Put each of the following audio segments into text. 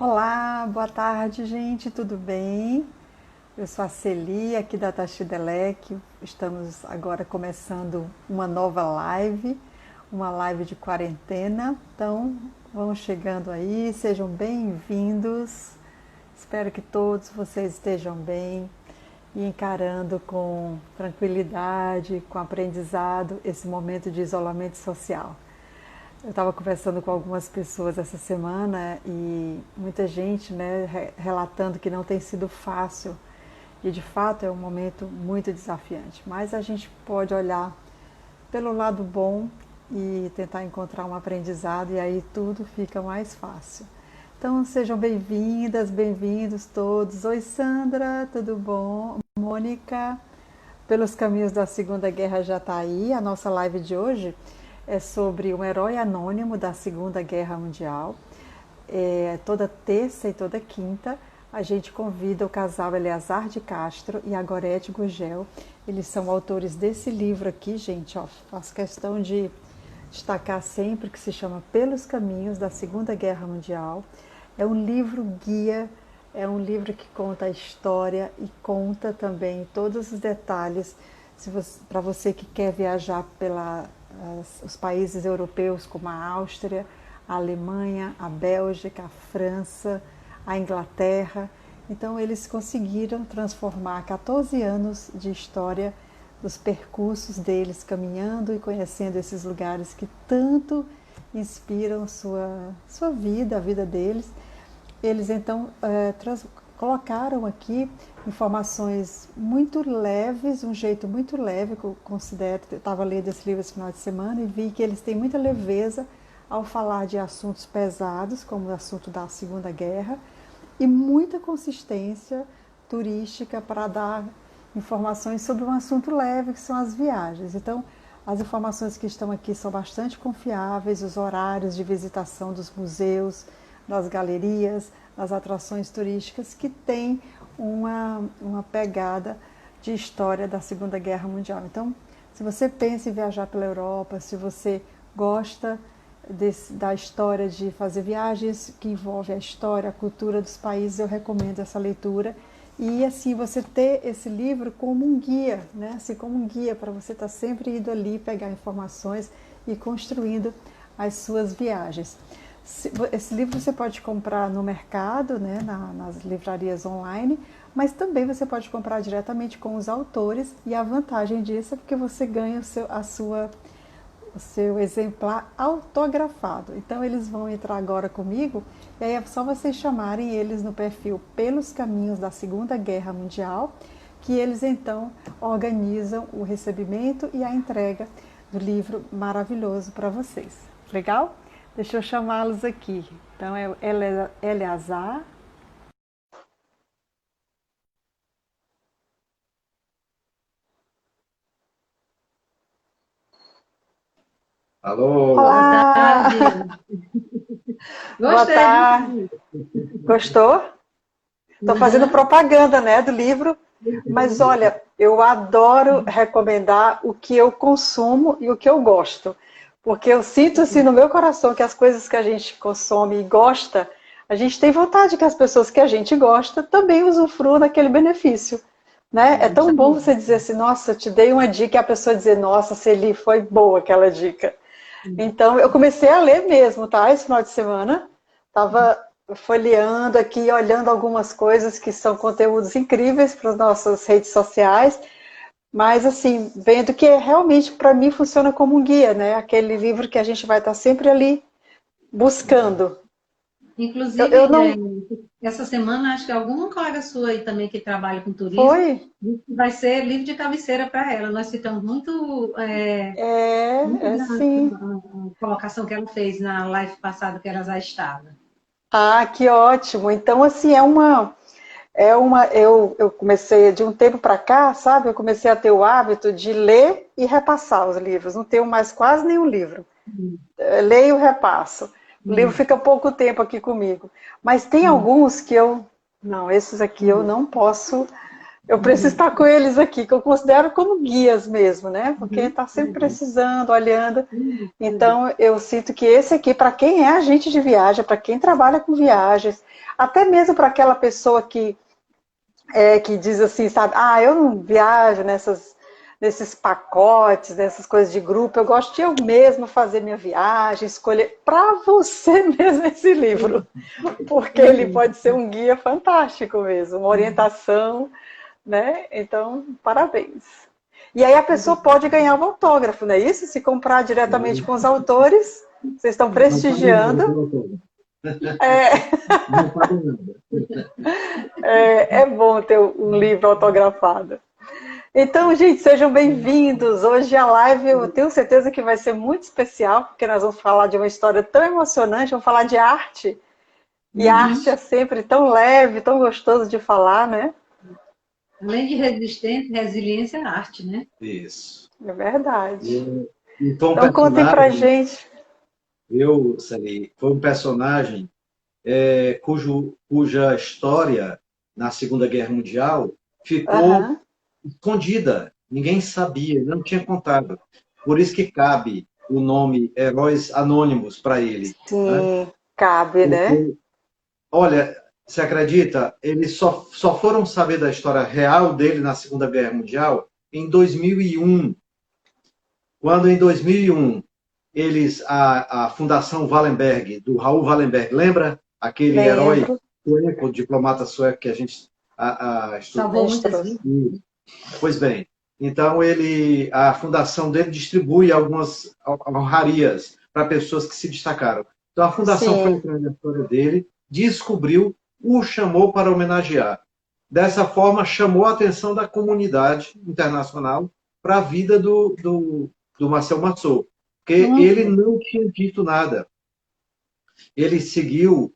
Olá, boa tarde, gente, tudo bem? Eu sou a Celi, aqui da Tachidelec. Estamos agora começando uma nova live, uma live de quarentena. Então, vão chegando aí, sejam bem-vindos. Espero que todos vocês estejam bem e encarando com tranquilidade, com aprendizado, esse momento de isolamento social. Eu estava conversando com algumas pessoas essa semana e muita gente, né, relatando que não tem sido fácil. E de fato é um momento muito desafiante. Mas a gente pode olhar pelo lado bom e tentar encontrar um aprendizado e aí tudo fica mais fácil. Então sejam bem-vindas, bem-vindos todos. Oi Sandra, tudo bom? Mônica, pelos caminhos da Segunda Guerra já está aí. A nossa live de hoje é sobre um herói anônimo da Segunda Guerra Mundial. Toda terça e toda quinta a gente convida o casal Eleazar de Castro e a Gorete Gugel. Eles são autores desse livro aqui, gente. Ó, faço questão de destacar sempre que se chama Pelos Caminhos da Segunda Guerra Mundial. É um livro guia, é um livro que conta a história e conta também todos os detalhes para você que quer viajar os países europeus como a Áustria, a Alemanha, a Bélgica, a França, a Inglaterra. Então eles conseguiram transformar 14 anos de história dos percursos deles caminhando e conhecendo esses lugares que tanto inspiram sua vida, a vida deles. Eles então colocaram aqui informações muito leves, um jeito muito leve, que eu considero. Eu estava lendo esse livro esse final de semana e vi que eles têm muita leveza ao falar de assuntos pesados, como o assunto da Segunda Guerra, e muita consistência turística para dar informações sobre um assunto leve, que são as viagens. Então, as informações que estão aqui são bastante confiáveis, os horários de visitação dos museus, das galerias, das atrações turísticas, que têm uma pegada de história da Segunda Guerra Mundial. Então, se você pensa em viajar pela Europa, se você gosta da história de fazer viagens que envolvem a história, a cultura dos países, eu recomendo essa leitura. E assim, você ter esse livro como um guia, né? Assim, como um guia para você estar sempre indo ali, pegar informações e construindo as suas viagens. Esse livro você pode comprar no mercado, né, nas livrarias online, mas também você pode comprar diretamente com os autores, e a vantagem disso é porque você ganha o seu exemplar autografado. Então eles vão entrar agora comigo, e aí é só vocês chamarem eles no perfil Pelos Caminhos da Segunda Guerra Mundial, que eles então organizam o recebimento e a entrega do livro maravilhoso para vocês. Legal? Deixa eu chamá-los aqui. Então é o Eleazar. Alô, Boa Olá! tarde. Boa Gostei, tarde. viu? Gostou? Estou fazendo Uhum. propaganda, né, do livro. Mas olha, eu adoro recomendar o que eu consumo e o que eu gosto. Porque eu sinto assim no meu coração que as coisas que a gente consome e gosta, a gente tem vontade que as pessoas que a gente gosta também usufruam daquele benefício. Né? É tão bom você dizer assim, nossa, eu te dei uma dica e a pessoa dizer, nossa, Celi, foi boa aquela dica. Então, eu comecei a ler mesmo, tá? Esse final de semana. Estava folheando aqui, olhando algumas coisas que são conteúdos incríveis para as nossas redes sociais, mas assim, vendo que realmente para mim funciona como um guia, né? Aquele livro que a gente vai estar sempre ali buscando. Eu Inclusive, não. essa semana, acho que alguma colega sua aí também que trabalha com turismo Foi? disse que vai ser livro de cabeceira para ela. Nós ficamos muito É sim. a colocação que ela fez na live passada, que ela já estava. Ah, que ótimo. Então, assim, eu comecei de um tempo para cá, sabe? Eu comecei a ter o hábito de ler e repassar os livros. Não tenho mais quase nenhum livro. Leio e repasso. O livro Hum, fica pouco tempo aqui comigo. Mas tem hum, alguns que não, esses aqui eu hum. não posso Eu preciso estar com eles aqui, que eu considero como guias mesmo, né? Porque está sempre precisando, olhando. Então, eu sinto que esse aqui, para quem é agente de viagem, para quem trabalha com viagens, até mesmo para aquela pessoa que diz assim, sabe, eu não viajo nesses pacotes, nessas coisas de grupo, eu gosto de eu mesma fazer minha viagem, escolher para você mesmo esse livro, porque ele pode ser um guia fantástico mesmo, uma orientação, né? Então, parabéns. E aí a pessoa pode ganhar um autógrafo, não é isso? Se comprar diretamente com os autores, vocês estão prestigiando. Não paga nada. É bom ter um livro autografado. Então, gente, sejam bem-vindos. Hoje a live eu tenho certeza que vai ser muito especial, porque nós vamos falar de uma história tão emocionante, vamos falar de arte. E a arte é sempre tão leve, tão gostoso de falar, né? Além de resistência, resiliência é arte, né? Isso. É verdade. Então contem pra gente. Foi um personagem cuja história na Segunda Guerra Mundial ficou escondida. Ninguém sabia, não tinha contado. Por isso que cabe o nome Heróis Anônimos para ele. Sim, né? cabe, né? Olha, você acredita? Eles só foram saber da história real dele na Segunda Guerra Mundial em 2001. Quando em 2001 a Fundação Wallenberg, do Raoul Wallenberg, lembra? Aquele herói sueco, diplomata sueco que a gente salvou muitas vidas. Pois bem, então a fundação dele distribui algumas honrarias para pessoas que se destacaram. Então a fundação foi entrando na história dele, descobriu, o chamou para homenagear. Dessa forma, chamou a atenção da comunidade internacional para a vida do Marcel Marceau, porque ele não tinha dito nada. Ele seguiu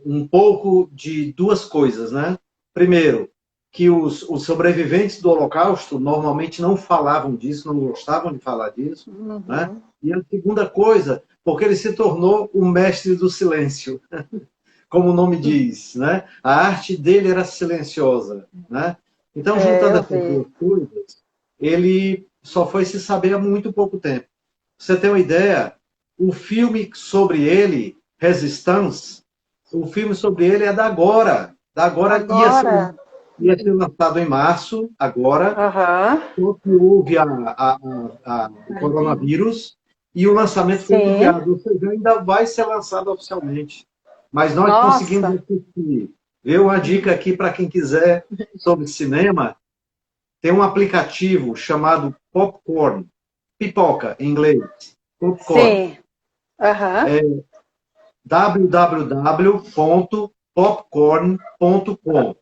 um pouco de duas coisas, né? Primeiro, que os sobreviventes do Holocausto normalmente não falavam disso, não gostavam de falar disso, né? E a segunda coisa, porque ele se tornou o mestre do silêncio, como o nome diz, né? A arte dele era silenciosa, né? Então, juntando essas duas coisas, ele só foi se saber há muito pouco tempo. Pra você ter uma ideia, o filme sobre ele, Resistance, o filme sobre ele é da agora. Ia ser lançado em março, agora. Só que houve o coronavírus e o lançamento foi adiado. Ou seja, ainda vai ser lançado oficialmente. Mas nós conseguimos assistir. Deu uma dica aqui para quem quiser sobre cinema. Tem um aplicativo chamado Popcorn. Pipoca, em inglês. Popcorn. Sim. É www.popcorn.com.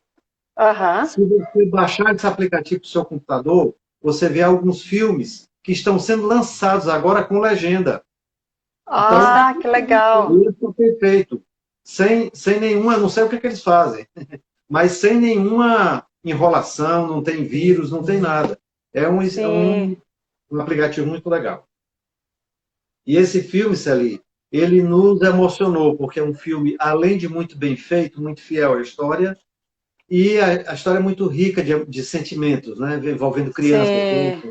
Se você baixar esse aplicativo para o seu computador, você vê alguns filmes que estão sendo lançados agora com legenda. Então, que legal. Isso é perfeito. Sem nenhuma, não sei o que eles fazem, mas sem nenhuma enrolação, não tem vírus, não tem nada. É um aplicativo muito legal. E esse filme, Celi, ele nos emocionou, porque é um filme, além de muito bem feito, muito fiel à história, e a história é muito rica de sentimentos, né? Envolvendo crianças.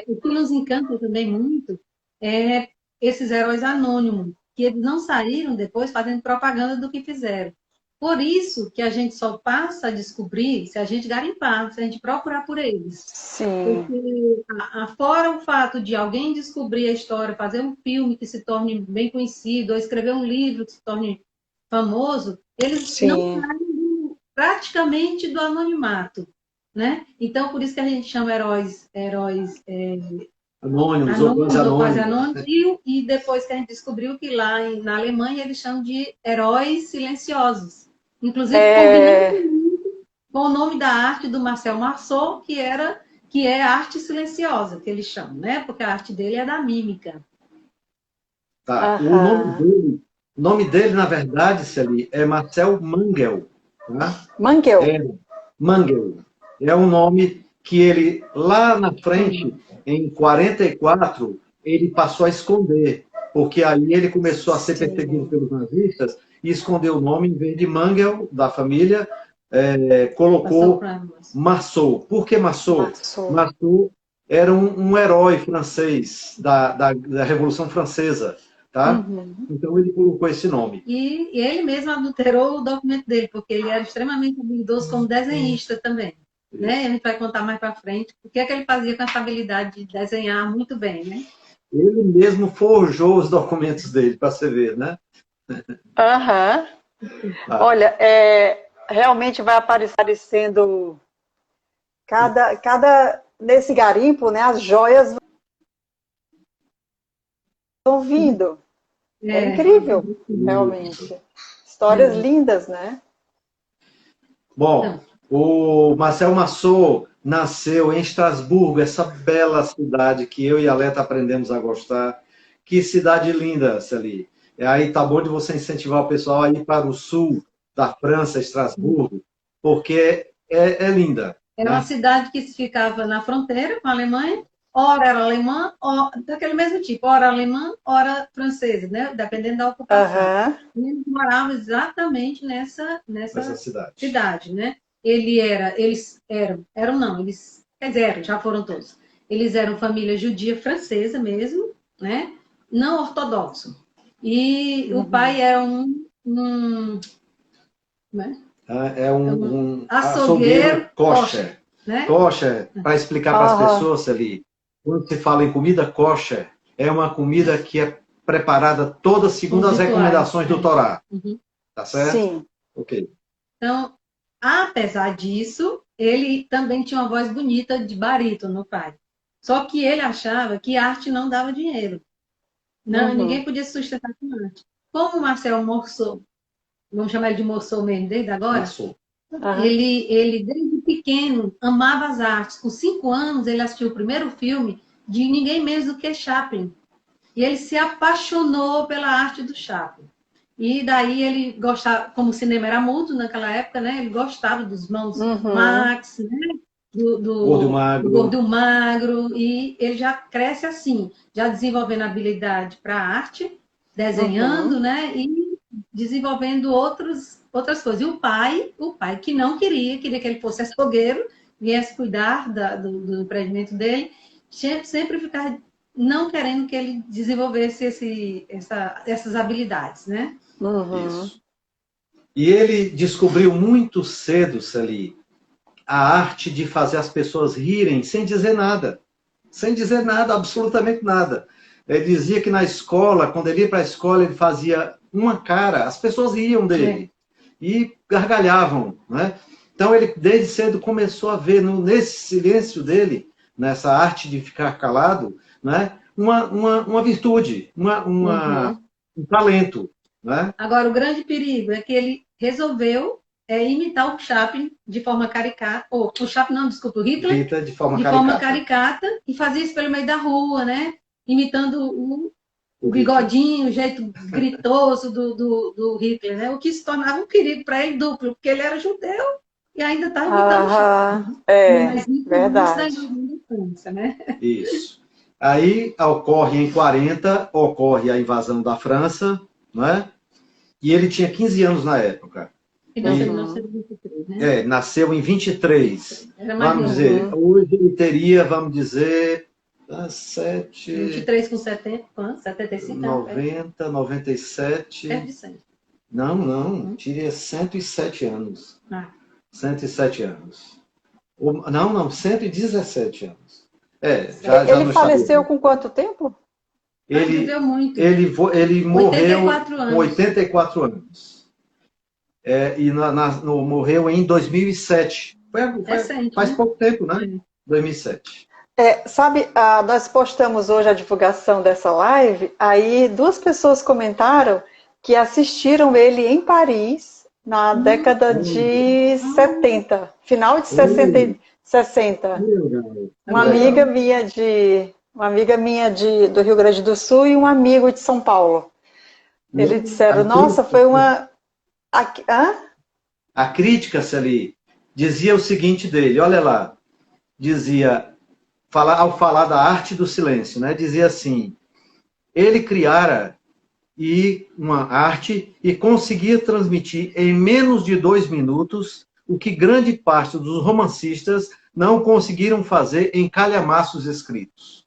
O que nos encanta também muito é esses heróis anônimos, que eles não saíram depois fazendo propaganda do que fizeram. Por isso que a gente só passa a descobrir se a gente garimpar, se a gente procurar por eles. Sim. Porque, fora o fato de alguém descobrir a história, fazer um filme que se torne bem conhecido, ou escrever um livro que se torne famoso, eles não saem praticamente do anonimato, né? Então, por isso que a gente chama heróis anônimos ou quase anônimos. E depois que a gente descobriu que lá na Alemanha eles chamam de heróis silenciosos. Inclusive, com o nome da arte do Marcel Marceau, que é arte silenciosa, que eles chamam, né? Porque a arte dele é da mímica. Tá. O nome dele, na verdade, Celi, é Marcel Mangel. Tá? Mangel. É um nome que ele, lá na frente, em 44, ele passou a esconder, porque aí ele começou a ser perseguido pelos nazistas e escondeu o nome, em vez de Mangel, da família, colocou Marceau. Por que Marceau? Marceau era um herói francês da Revolução Francesa, tá? Então ele colocou esse nome. E ele mesmo adulterou o documento dele, porque ele era extremamente habilidoso como desenhista também. Né? A gente vai contar mais para frente o que é que ele fazia com essa habilidade de desenhar muito bem, né? Ele mesmo forjou os documentos dele, para você ver, né? Olha, realmente vai aparecendo nesse garimpo, né? As joias vão vindo. É incrível, realmente. Histórias lindas, né? Bom, o Marcel Marceau nasceu em Estrasburgo, essa bela cidade que eu e a Leta aprendemos a gostar. Que cidade linda, Celi. Aí tá bom de você incentivar o pessoal a ir para o sul da França, Estrasburgo, porque é linda. Era uma cidade que ficava na fronteira com a Alemanha, ora era alemã, daquele mesmo tipo, ora alemã, ora francesa, né? Dependendo da ocupação. E eles moravam exatamente nessa cidade, né? Eles já foram todos. Eles eram família judia francesa mesmo, né? Não ortodoxo. E o pai era né? Um açougueiro kosher. Né? Kosher, para explicar para as pessoas ali, quando se fala em comida kosher, é uma comida que é preparada toda segundo as recomendações do Torá. Tá certo? Sim. Ok. Então, apesar disso, ele também tinha uma voz bonita de barítono, pai. Só que ele achava que arte não dava dinheiro. Não, ninguém podia se sustentar com arte. Como o Marcel Marceau, vamos chamar ele de Marceau mesmo, desde agora, ele desde pequeno amava as artes. Com 5 anos, ele assistiu o primeiro filme de ninguém menos do que Chaplin. E ele se apaixonou pela arte do Chaplin. E daí ele gostava, como o cinema era mudo naquela época, né? Ele gostava dos irmãos Max, né? Do Gordo Magro, e ele já cresce assim, já desenvolvendo habilidade para arte, desenhando, né? E desenvolvendo outras coisas. E o pai que não queria que ele fosse açougueiro, viesse cuidar do empreendimento dele, sempre ficava não querendo que ele desenvolvesse essas habilidades, né? Isso. E ele descobriu muito cedo, Celi, a arte de fazer as pessoas rirem sem dizer nada. Sem dizer nada, absolutamente nada. Ele dizia que na escola, quando ele ia para a escola, ele fazia uma cara, as pessoas riam dele. E gargalhavam, né? Então ele, desde cedo, começou a ver nesse silêncio dele, nessa arte de ficar calado, né? uma virtude, um talento. Né? Agora, o grande perigo é que ele resolveu imitar o Chaplin de forma caricata, o Chaplin não, desculpa, o Hitler de forma caricata, e fazia isso pelo meio da rua, né? Imitando o bigodinho, o jeito gritoso do Hitler, né? O que se tornava um perigo para ele duplo, porque ele era judeu e ainda estava imitando o Chaplin. Mas verdade. França, né? Isso. Aí ocorre em 40, ocorre a invasão da França, né? E ele tinha 15 anos na época. E nasceu em 1923, né? Nasceu em 23. Vamos dizer, hoje ele teria, vamos dizer, 23 com 70, quanto? 75? 90, 97. Perto de 100. Não, teria 107 anos. 107 anos. Não, 117 anos. Ele faleceu com quanto tempo? Ele viveu muito. Ele morreu com 84 anos. E morreu em 2007. Faz pouco tempo, né? 2007. Sabe, nós postamos hoje a divulgação dessa live, aí 2 pessoas comentaram que assistiram ele em Paris na década de 70, final de 60. Uma amiga minha do Rio Grande do Sul e um amigo de São Paulo. Eles disseram, nossa, foi uma... A crítica, Celi, dizia o seguinte dele, olha lá, dizia, ao falar da arte do silêncio, né, dizia assim, ele criara uma arte e conseguia transmitir em menos de 2 minutos o que grande parte dos romancistas não conseguiram fazer em calhamaços escritos.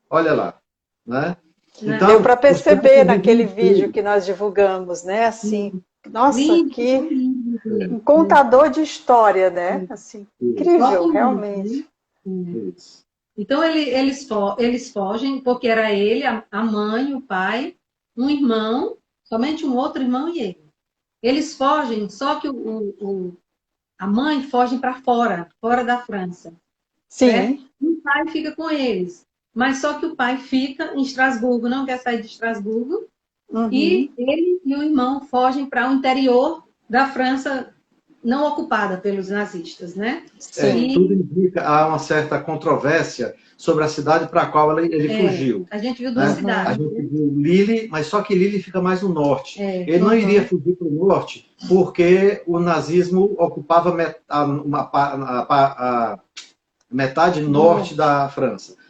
Olha lá, né? Então, deu para perceber naquele vídeo que nós divulgamos, né? Assim, nossa, que um contador de história, né? Assim, incrível, realmente. Então, eles fogem, porque era ele, a mãe, o pai, um irmão, somente um outro irmão e ele. Eles fogem, só que a mãe foge para fora da França. Sim. Certo? O pai fica com eles. Mas só que o pai fica em Estrasburgo, não quer sair de Estrasburgo. E ele e o irmão fogem para o interior da França não ocupada pelos nazistas, né? Tudo indica, há uma certa controvérsia sobre a cidade para a qual ele fugiu. A gente viu duas cidades. A gente viu Lille, mas só que Lille fica mais no norte. Ele não iria fugir para o norte porque o nazismo ocupava a metade norte da França.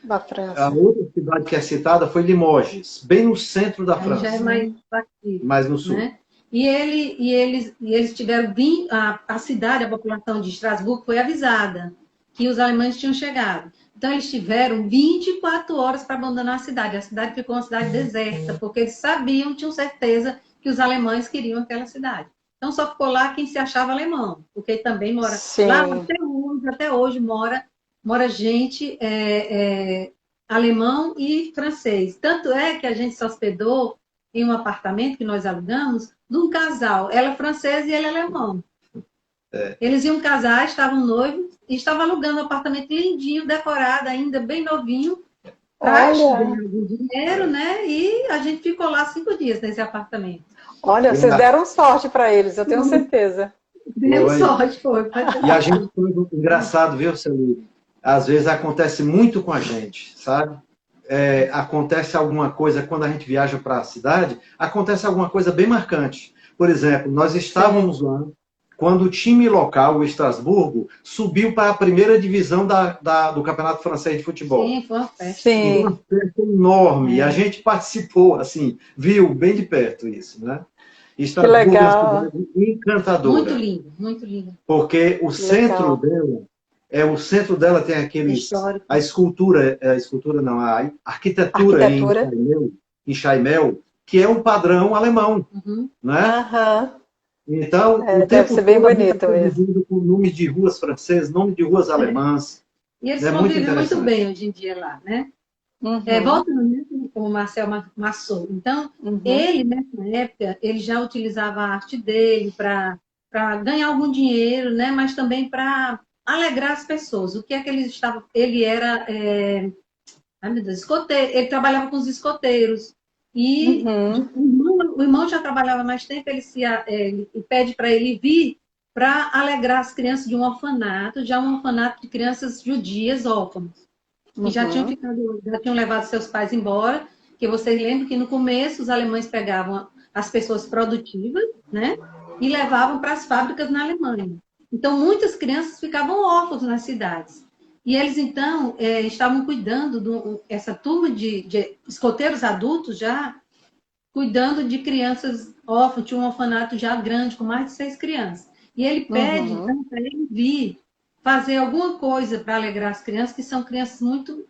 A outra cidade que é citada foi Limoges, bem no centro da França. Já é mais no sul. Né? E eles tiveram a cidade, a população de Estrasburgo foi avisada que os alemães tinham chegado. Então eles tiveram 24 horas para abandonar a cidade. A cidade ficou uma cidade deserta, porque eles sabiam, tinham certeza que os alemães queriam aquela cidade. Então só ficou lá quem se achava alemão, porque também mora lá até hoje mora gente alemão e francês. Tanto é que a gente se hospedou em um apartamento que nós alugamos de um casal. Ela é francesa e ele é alemão. Eles iam casar, estavam noivos e estavam alugando um apartamento lindinho, decorado ainda, bem novinho, para ganhar dinheiro, né? E a gente ficou lá 5 dias nesse apartamento. Olha, vocês deram sorte para eles, eu tenho certeza. Deu sorte, foi. E a gente foi engraçado, viu, Celi? Às vezes acontece muito com a gente, sabe? Acontece alguma coisa quando a gente viaja para a cidade, acontece alguma coisa bem marcante. Por exemplo, nós estávamos lá quando o time local, o Estrasburgo, subiu para a primeira divisão do Campeonato Francês de Futebol. Sim, foi uma festa. Sim. Uma festa enorme. E a gente participou, assim, viu bem de perto isso, né? Estrasburgo, que legal. Encantadora. Muito lindo, muito lindo. Porque o centro dela... o centro dela tem aqueles... A escultura não, a arquitetura. Em Chaimel, que é um padrão alemão, né? Então, o deve ser bem bonito mesmo. Com nomes de ruas francesas, nome de ruas alemãs. E eles convivem muito bem hoje em dia lá, né? Voltando com o Marcel Marceau. Então, ele, nessa época, ele já utilizava a arte dele para ganhar algum dinheiro, né? Mas também para alegrar as pessoas. O que é que ele estava... Ele era... Ai, meu Deus, escoteiro. Ele trabalhava com os escoteiros. E o irmão já trabalhava mais tempo, ele pede para ele vir para alegrar as crianças de um orfanato, já um orfanato de crianças judias órfãos. Que já tinham levado seus pais embora, que vocês lembram que no começo os alemães pegavam as pessoas produtivas, né? E levavam para as fábricas na Alemanha. Então, muitas crianças ficavam órfãos nas cidades. E eles, então, estavam cuidando, essa turma de escoteiros adultos já, cuidando de crianças órfãs, tinha um orfanato já grande, com mais de 6 crianças. E ele pede, então, para ele vir fazer alguma coisa para alegrar as crianças, que são crianças muito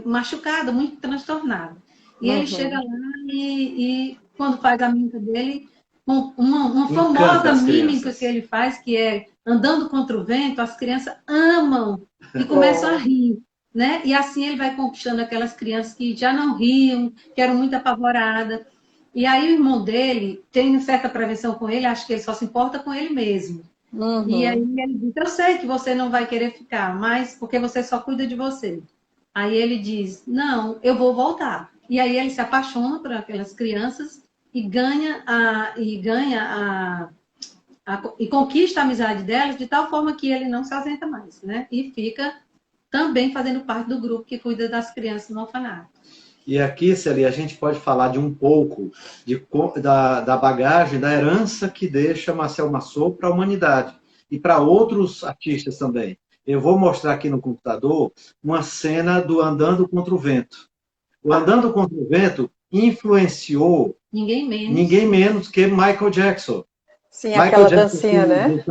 machucadas, muito transtornadas. E ele chega lá e quando faz a mímica dele, uma famosa mímica que ele faz, que é andando contra o vento, as crianças amam e começam a rir, né? E assim ele vai conquistando aquelas crianças que já não riam, que eram muito apavoradas. E aí o irmão dele tem certa prevenção com ele, acho que ele só se importa com ele mesmo. E aí ele diz, eu sei que você não vai querer ficar, mas porque você só cuida de você. Aí ele diz, não, eu vou voltar. E aí ele se apaixona por aquelas crianças e e conquista a amizade delas de tal forma que ele não se ausenta mais, né? E fica também fazendo parte do grupo que cuida das crianças no orfanato. E aqui, Celi, a gente pode falar de um pouco da bagagem, da herança que deixa Marcel Marceau para a humanidade e para outros artistas também. Eu vou mostrar aqui no computador uma cena do Andando Contra o Vento. O Andando Contra o Vento influenciou ninguém menos que Michael Jackson. Sim, Michael aquela Jackson, dancinha, né?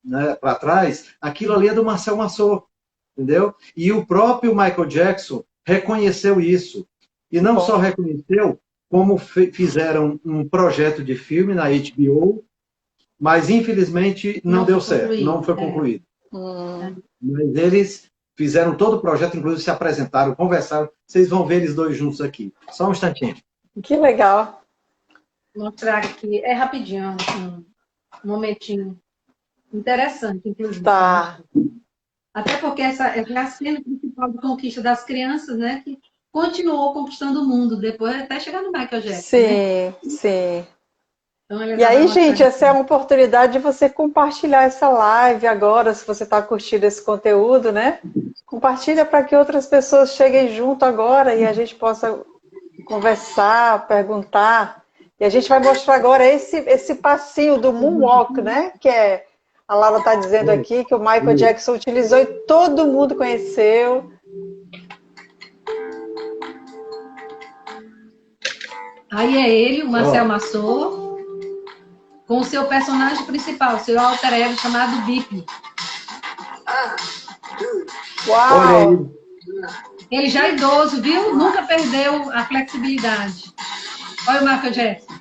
né, para trás, aquilo ali é do Marcel Marceau, entendeu? E o próprio Michael Jackson reconheceu isso. E não só reconheceu, como fizeram um projeto de filme na HBO, mas infelizmente não deu certo, não foi concluído. Mas eles fizeram todo o projeto, inclusive se apresentaram, conversaram. Vocês vão ver eles dois juntos aqui. Só um instantinho. Que legal. Vou mostrar aqui. É rapidinho, um momentinho. Interessante, inclusive. Tá. Até porque essa é a cena principal de conquista das crianças, né? Que continuou conquistando o mundo, depois até chegar no Michael Jackson. Sim, né? sim. Então, E aí, gente, essa é uma oportunidade de você compartilhar essa live agora, se você está curtindo esse conteúdo, né? Compartilha para que outras pessoas cheguem junto agora e a gente possa conversar, perguntar. E a gente vai mostrar agora esse passinho do moonwalk, né? Que é, a Laura está dizendo aqui que o Michael Jackson utilizou e todo mundo conheceu. Aí é ele, o Marcel Marceau, com o seu personagem principal, seu alter ego chamado Bip. Uau! Ele já é idoso, viu? Nunca perdeu a flexibilidade. Olha o Michael Jackson.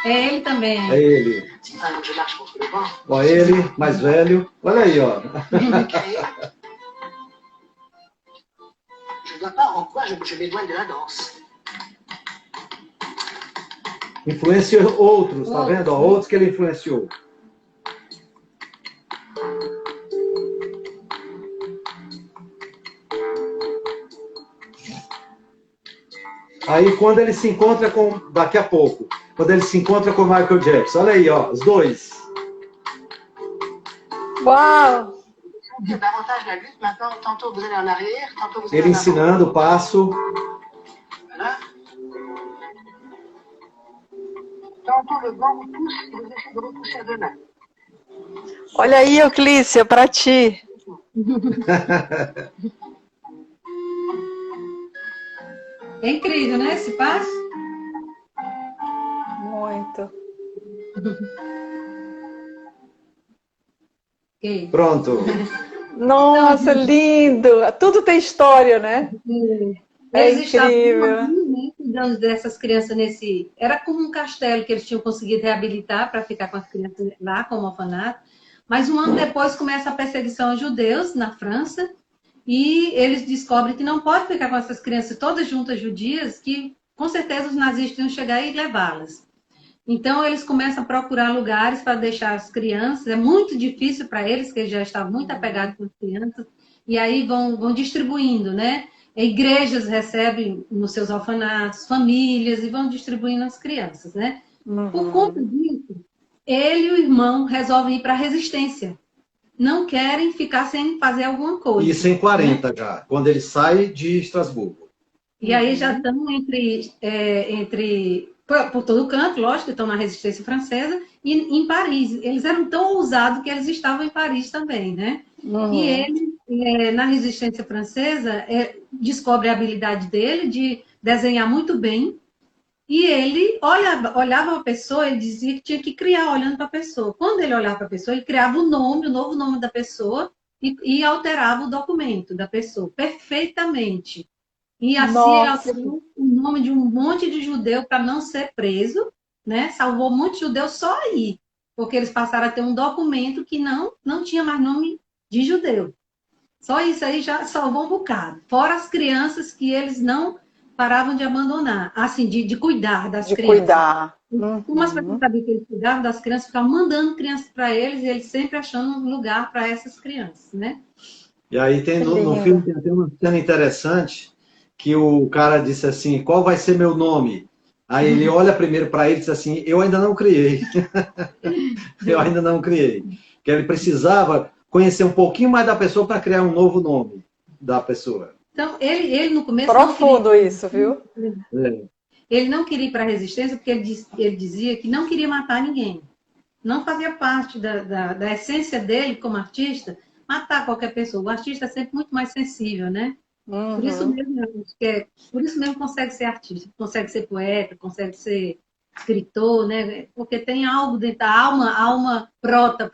É ele também. É ele. Ó, ele, mais velho. Olha aí, ó. Influenciou outros, tá vendo? Ó, outros que ele influenciou. Aí quando ele se encontra com, daqui a pouco, quando ele se encontra com o Michael Jackson, olha aí, ó, os dois. Uau! Ele ensinando o passo. Olha aí, Euclícia, para ti. É incrível, né, esse passo? Muito. Okay. Pronto. Nossa, lindo! Tudo tem história, né? É Eles incrível. estavam, né, cuidando dessas crianças nesse... Era como um castelo que eles tinham conseguido reabilitar para ficar com as crianças lá, como orfanato. Mas um ano depois começa a perseguição aos judeus na França e eles descobrem que não pode ficar com essas crianças todas juntas judias, que com certeza os nazistas iam chegar e levá-las. Então, eles começam a procurar lugares para deixar as crianças. É muito difícil para eles, que eles já estavam muito apegados com as crianças. E aí vão distribuindo, né? Igrejas recebem nos seus orfanatos, famílias, e vão distribuindo as crianças, né? Por conta disso, ele e o irmão resolvem ir para a resistência. Não querem ficar sem fazer alguma coisa. Isso em 40 já, quando ele sai de Estrasburgo. E aí já estão por todo canto, lógico, estão na resistência francesa, e em Paris. Eles eram tão ousados que eles estavam em Paris também, né? E ele, na resistência francesa, descobre a habilidade dele de desenhar muito bem, e ele olhava a pessoa e dizia que tinha que criar olhando para a pessoa. Quando ele olhava para a pessoa, ele criava o novo nome da pessoa e alterava o documento da pessoa perfeitamente. E assim ele alterou o nome de um monte de judeu para não ser preso, né? Salvou um monte de judeu só aí, porque eles passaram a ter um documento que não tinha mais nome de judeu. Só isso aí já salvou um bocado. Fora as crianças que eles não paravam de abandonar, assim, de cuidar das crianças. De cuidar. Como as pessoas sabiam que eles cuidavam das crianças, ficavam mandando crianças para eles e eles sempre achando um lugar para essas crianças, né? E aí tem no filme tem até uma cena interessante que o cara disse assim, qual vai ser meu nome? Aí ele olha primeiro para ele e diz assim, eu ainda não criei. Eu ainda não criei. Porque ele precisava conhecer um pouquinho mais da pessoa para criar um novo nome da pessoa. Então, ele no começo... Profundo isso, viu? Ele não queria ir para a resistência porque ele dizia que não queria matar ninguém. Não fazia parte da essência dele como artista matar qualquer pessoa. O artista é sempre muito mais sensível, né? Por isso Uhum. mesmo, eu acho que por isso mesmo consegue ser artista, consegue ser poeta, consegue ser escritor, né? Porque tem algo dentro da alma, a alma brota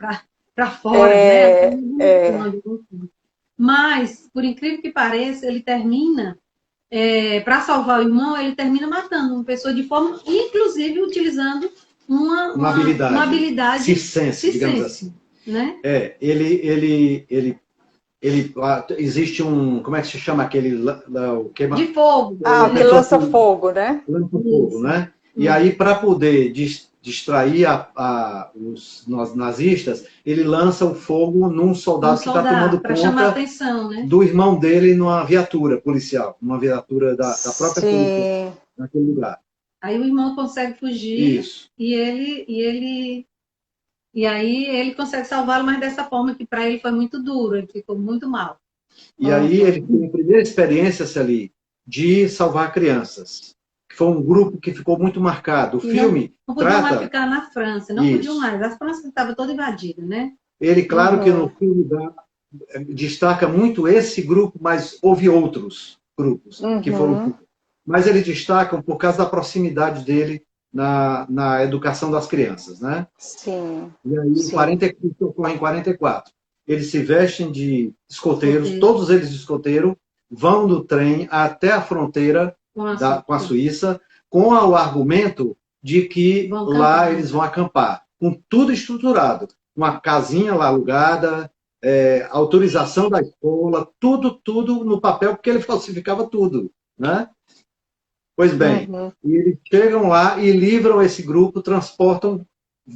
para fora, né? É, é, Mas, por incrível que pareça, ele termina, para salvar o irmão, ele termina matando uma pessoa de forma, inclusive utilizando Uma uma habilidade habilidade circense, digamos circense, assim. né? Existe um, como é que se chama aquele, o De fogo. a que pessoa lança que fogo, né? lança fogo, Isso. né? E aí, para poder distrair os nazistas, ele lança o fogo num Um soldado que está soldado, tomando para chamar conta atenção, né? do irmão dele numa viatura policial, numa viatura da própria polícia Sim. naquele lugar. Aí o irmão consegue fugir Isso. e aí ele consegue salvá-lo, mas dessa forma que para ele foi muito duro, ele ficou muito mal. E aí ele Uhum. tem a primeira experiência ali de salvar crianças. Que foi um grupo que ficou muito marcado. O E não, filme não podiam mais trata ficar na França, não podiam isso. mais. A França estava toda invadida, né? Ele, claro que no Uhum. filme destaca muito esse grupo, mas houve outros grupos que foram. Uhum. Mas ele destaca por causa da proximidade dele na educação das crianças, né? Sim, E aí, sim. ocorre em 44. Eles se vestem de escoteiros, Escoteiro, todos eles de escoteiro, vão do trem até a fronteira com a com a Suíça. Suíça, com o argumento de que Vão lá acampar. eles vão acampar, com tudo estruturado, uma casinha lá alugada, autorização da escola, tudo no papel, porque ele falsificava tudo, né? Pois bem, Uhum. e eles chegam lá e livram esse grupo, transportam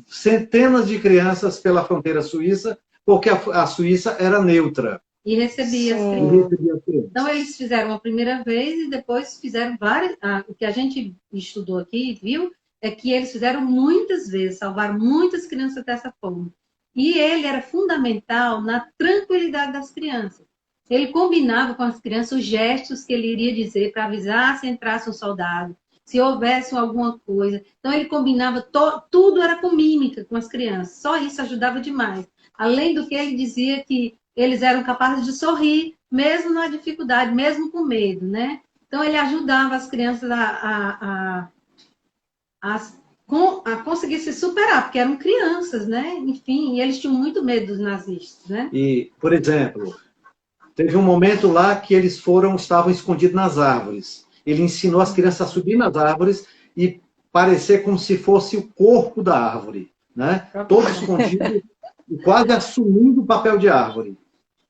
centenas de crianças pela fronteira suíça, porque a Suíça era neutra E recebia as e crianças. Sim. recebia as Então, crianças. eles fizeram a primeira vez e depois fizeram várias. O que a gente estudou aqui e viu é que eles fizeram muitas vezes, salvaram muitas crianças dessa forma. E ele era fundamental na tranquilidade das crianças. Ele combinava com as crianças os gestos que ele iria dizer para avisar se entrasse um soldado, se houvesse alguma coisa. Então, ele combinava, tudo era com mímica com as crianças. Só isso ajudava demais. Além do que ele dizia que eles eram capazes de sorrir, mesmo na dificuldade, mesmo com medo, né? Então, ele ajudava as crianças a, a conseguir se superar, porque eram crianças, né? Enfim, e eles tinham muito medo dos nazistas, né? E, por exemplo, teve um momento lá que estavam escondidos nas árvores. Ele ensinou as crianças a subir nas árvores e parecer como se fosse o corpo da árvore, né? Todo escondido e quase assumindo o papel de árvore.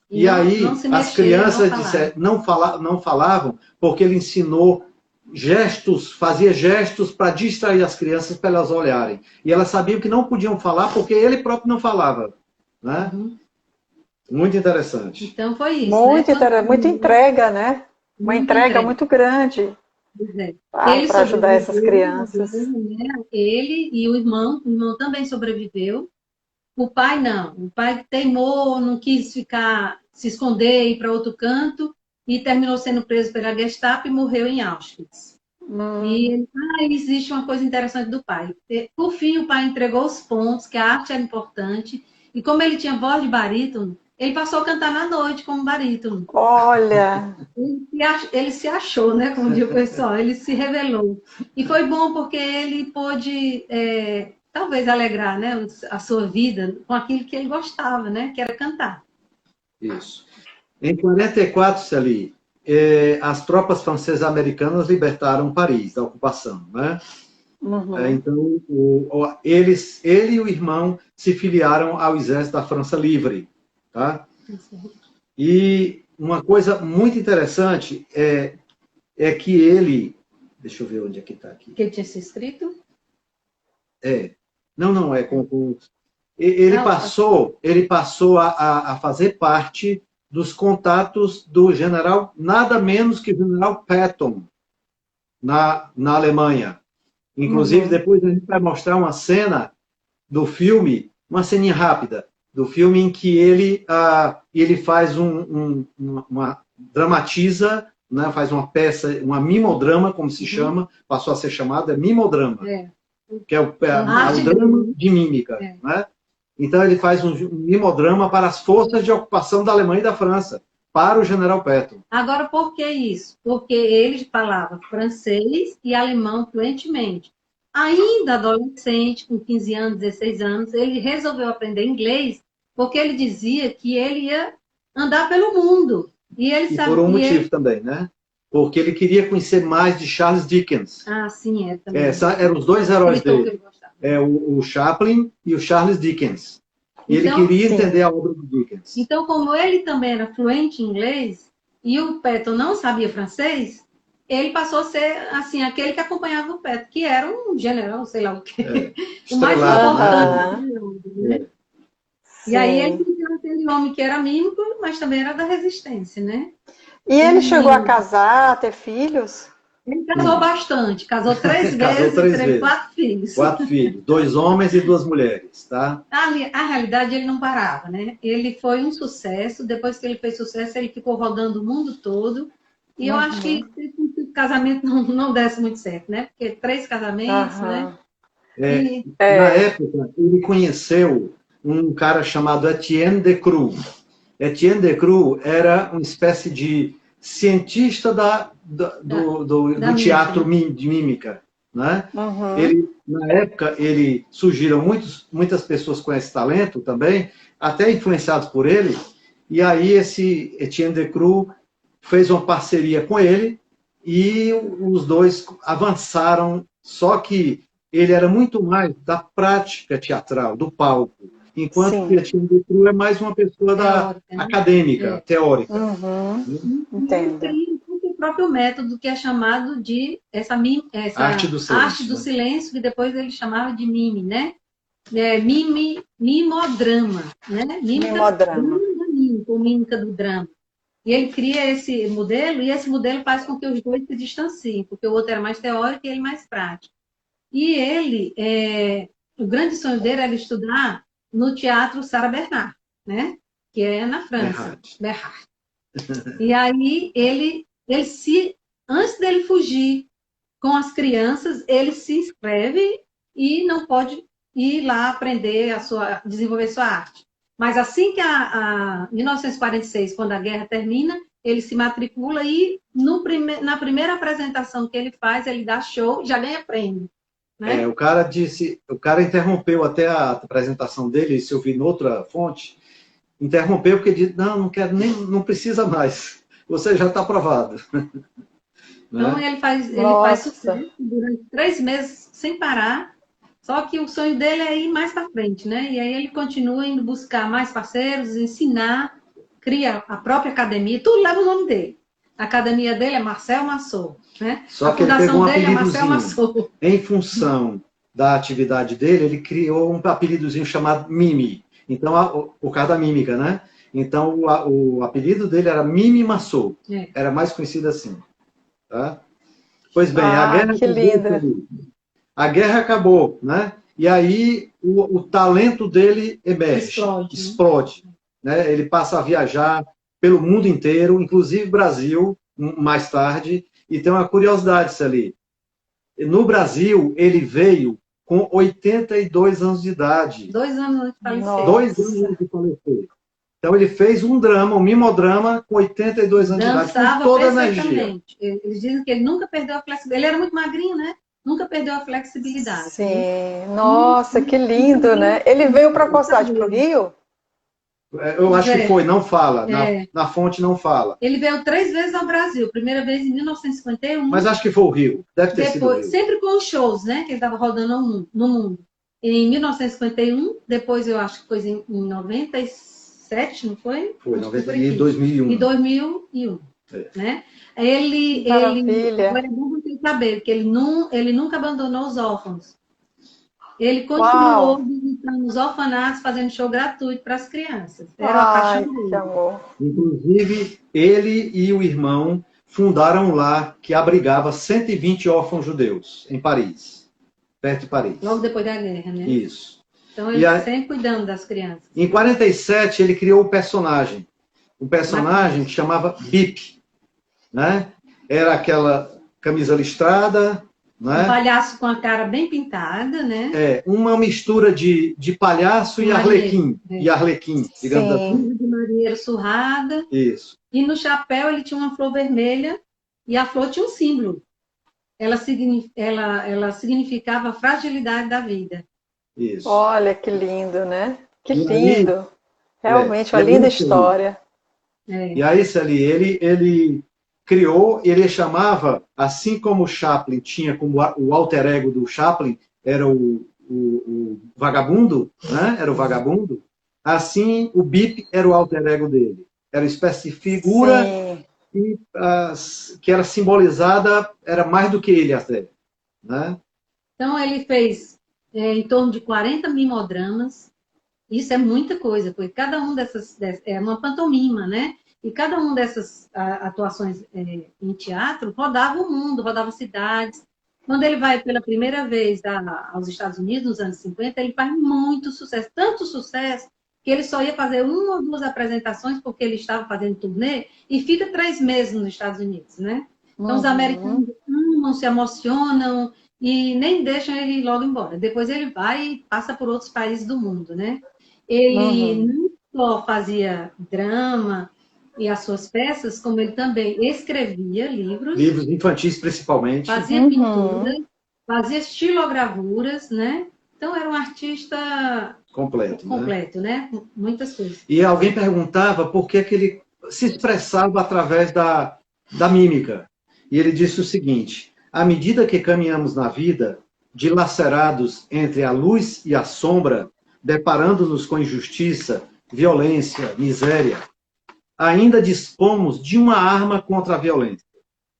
E Não aí se as mexer, não crianças falar. não falavam porque ele ensinou gestos, fazia gestos para distrair as crianças para elas olharem. E elas sabiam que não podiam falar porque ele próprio não falava, né? Uhum. Muito interessante. Então, foi isso, né? Muito interessante, muita entrega, né? Uma Muita entrega entrega. muito grande Ele para ajudar essas sobreviveu, crianças. né? Ele e o irmão também sobreviveu. O pai não. O pai teimou, não quis ficar, se esconder, ir para outro canto e terminou sendo preso pela Gestapo e morreu em Auschwitz. Hum. E existe uma coisa interessante do pai. Por fim, o pai entregou os pontos, que a arte era importante, e como ele tinha voz de barítono, ele passou a cantar na noite como barítono. Olha, Ele se achou, né? Como diz o pessoal, ele se revelou. E foi bom porque ele pôde, talvez, alegrar, né, a sua vida com aquilo que ele gostava, né? Que era cantar. Isso. Em 44, Celi, as tropas francesas americanas libertaram Paris da ocupação, né? uhum. Então, ele e o irmão se filiaram ao exército da França Livre, tá? E uma coisa muito interessante é que ele, deixa eu ver onde é que está aqui. Que ele tinha se inscrito? Não, ele Não, passou a fazer parte dos contatos do general, nada menos que o general Patton, na Alemanha. Inclusive, Uhum. depois a gente vai mostrar uma cena do filme, uma ceninha rápida, do filme em que ele faz dramatiza, né, faz uma peça, uma mimodrama, como se chama, passou a ser chamada mimodrama, que é o drama de mímica. Né? Então ele faz um mimodrama para as forças de ocupação da Alemanha e da França. para o General Patton. Agora, por que isso? Porque ele falava francês e alemão fluentemente. Ainda adolescente, com 15 anos, 16 anos, ele resolveu aprender inglês porque ele dizia que ele ia andar pelo mundo. E ele por um motivo também, né? Porque ele queria conhecer mais de Charles Dickens. Ah, sim, também. Eram os dois heróis dele. O Chaplin e o Charles Dickens. E então, ele queria entender a obra do Dickens. Então, como ele também era fluente em inglês e o Patton não sabia francês, ele passou a ser assim, aquele que acompanhava o Patton, que era um general, sei lá o quê. O mais importante. Né? E aí ele tinha aquele homem que era mímico, mas também era da resistência, né? E ele chegou a casar, a ter filhos? Ele casou bastante, casou 3 vezes e teve 4 filhos. 4 filhos, 2 homens e 2 mulheres, tá? A realidade, ele não parava, né? Ele foi um sucesso, depois que ele fez sucesso, ele ficou rodando o mundo todo, e eu acho que o casamento não desse muito certo, né? Porque 3 casamentos, né? Na época, ele conheceu um cara chamado Etienne Decroux. Etienne Decroux era uma espécie de cientista do teatro de mímica, né? Na época, surgiram muitas pessoas com esse talento também, até influenciados por ele, e aí esse Etienne Decroux fez uma parceria com ele, e os dois avançaram, só que ele era muito mais da prática teatral, do palco, enquanto que Etienne Decroux é mais uma pessoa acadêmica, teórica. Entendo. O próprio método que é chamado de essa arte do silêncio, que depois ele chamava de mime, né? Mimodrama, né? Mímica do drama. E ele cria esse modelo, e esse modelo faz com que os dois se distanciem, porque o outro era mais teórico e ele mais prático. E ele, o grande sonho dele era estudar no Teatro Sarah Bernhardt, né? Que é na França. Bernhardt. E aí antes dele fugir com as crianças, ele se inscreve e não pode ir lá aprender desenvolver sua arte. Mas assim que em 1946, quando a guerra termina, ele se matricula e na primeira apresentação que ele faz, ele dá show e já ganha prêmio. Né? O cara interrompeu até a apresentação dele, se eu vi em outra fonte, interrompeu porque disse, não quero nem, não precisa mais, você já está aprovado. Então ele faz sucesso durante 3 meses sem parar, só que o sonho dele é ir mais para frente, né? E aí ele continua indo buscar mais parceiros, ensinar, cria a própria academia, tudo leva o nome dele. A academia dele é Marcel Marceau, né? Só que ele pegou um apelidozinho. Em função da atividade dele, ele criou um apelidozinho chamado Mimi. Então, por causa da mímica, né? Então, o apelido dele era Mimi Marceau. Era mais conhecido assim. Tá? Pois bem, a guerra acabou, né? E aí o talento dele emerge, explode. Né? Ele passa a viajar pelo mundo inteiro, inclusive Brasil, mais tarde. E tem uma curiosidade, Celi. No Brasil, ele veio com 82 anos de idade. 2 anos antes de falecer. 2 anos antes de falecer. Então, ele fez um drama, um mimodrama, com 82 anos de idade, com toda a energia. Eles dizem que ele nunca perdeu a flexibilidade. Ele era muito magrinho, né? Nunca perdeu a flexibilidade. Sim. Nossa, que lindo, né? Ele veio para qual cidade? Para o Rio? Eu acho que foi, não fala. Na fonte não fala. Ele veio 3 vezes ao Brasil. Primeira vez em 1951. Mas acho que foi o Rio. Deve ter sido o Rio. Sempre com os shows, né? Que ele estava rodando no mundo. Em 1951, depois eu acho que foi em 97, não foi? Foi, em 2001. Em 2001. Né? Ele agora é bom você saber que ele nunca abandonou os órfãos. Ele continuou visitando os orfanatos, fazendo show gratuito para as crianças. Era uma paixão dele. Inclusive, ele e o irmão fundaram um lar que abrigava 120 órfãos judeus em Paris, perto de Paris. Logo depois da guerra, né? Isso. Então, ele sempre cuidando das crianças. Em 47, ele criou um personagem que chamava Bip. Né? Era aquela camisa listrada, né? Um palhaço com a cara bem pintada, né? Uma mistura de palhaço e arlequim, digamos assim. marinheiro surrada. Isso. E no chapéu ele tinha uma flor vermelha e a flor tinha um símbolo. Ela significava a fragilidade da vida. Isso. Olha que lindo, né? Que E aí, lindo. Realmente, e uma aí, linda Celi, história. e aí, Celi, ele criou, ele chamava, assim como o Chaplin tinha como o alter ego do Chaplin, era o vagabundo, né? Era o vagabundo, assim o Bip era o alter ego dele. Era uma espécie de figura Sim, que era simbolizada, era mais do que ele até, né? Então ele fez em torno de 40 mimodramas. Isso é muita coisa, porque cada um dessas é uma pantomima, né? E cada uma dessas atuações em teatro rodava o mundo, rodava cidades. Quando ele vai pela primeira vez aos Estados Unidos, nos anos 50, ele faz muito sucesso, tanto sucesso, que ele só ia fazer uma ou duas apresentações, porque ele estava fazendo turnê, e fica 3 meses nos Estados Unidos, né? Então, os americanos amam, se emocionam, e nem deixam ele ir logo embora. Depois ele vai e passa por outros países do mundo, né? Ele não só fazia drama e as suas peças, como ele também escrevia livros, Livros infantis principalmente. fazia pinturas, fazia estilogravuras, né? Então era um artista completo, né? Com muitas coisas. E alguém perguntava por que ele se expressava através da mímica. E ele disse o seguinte: à medida que caminhamos na vida, dilacerados entre a luz e a sombra, deparando-nos com injustiça, violência, miséria, ainda dispomos de uma arma contra a violência,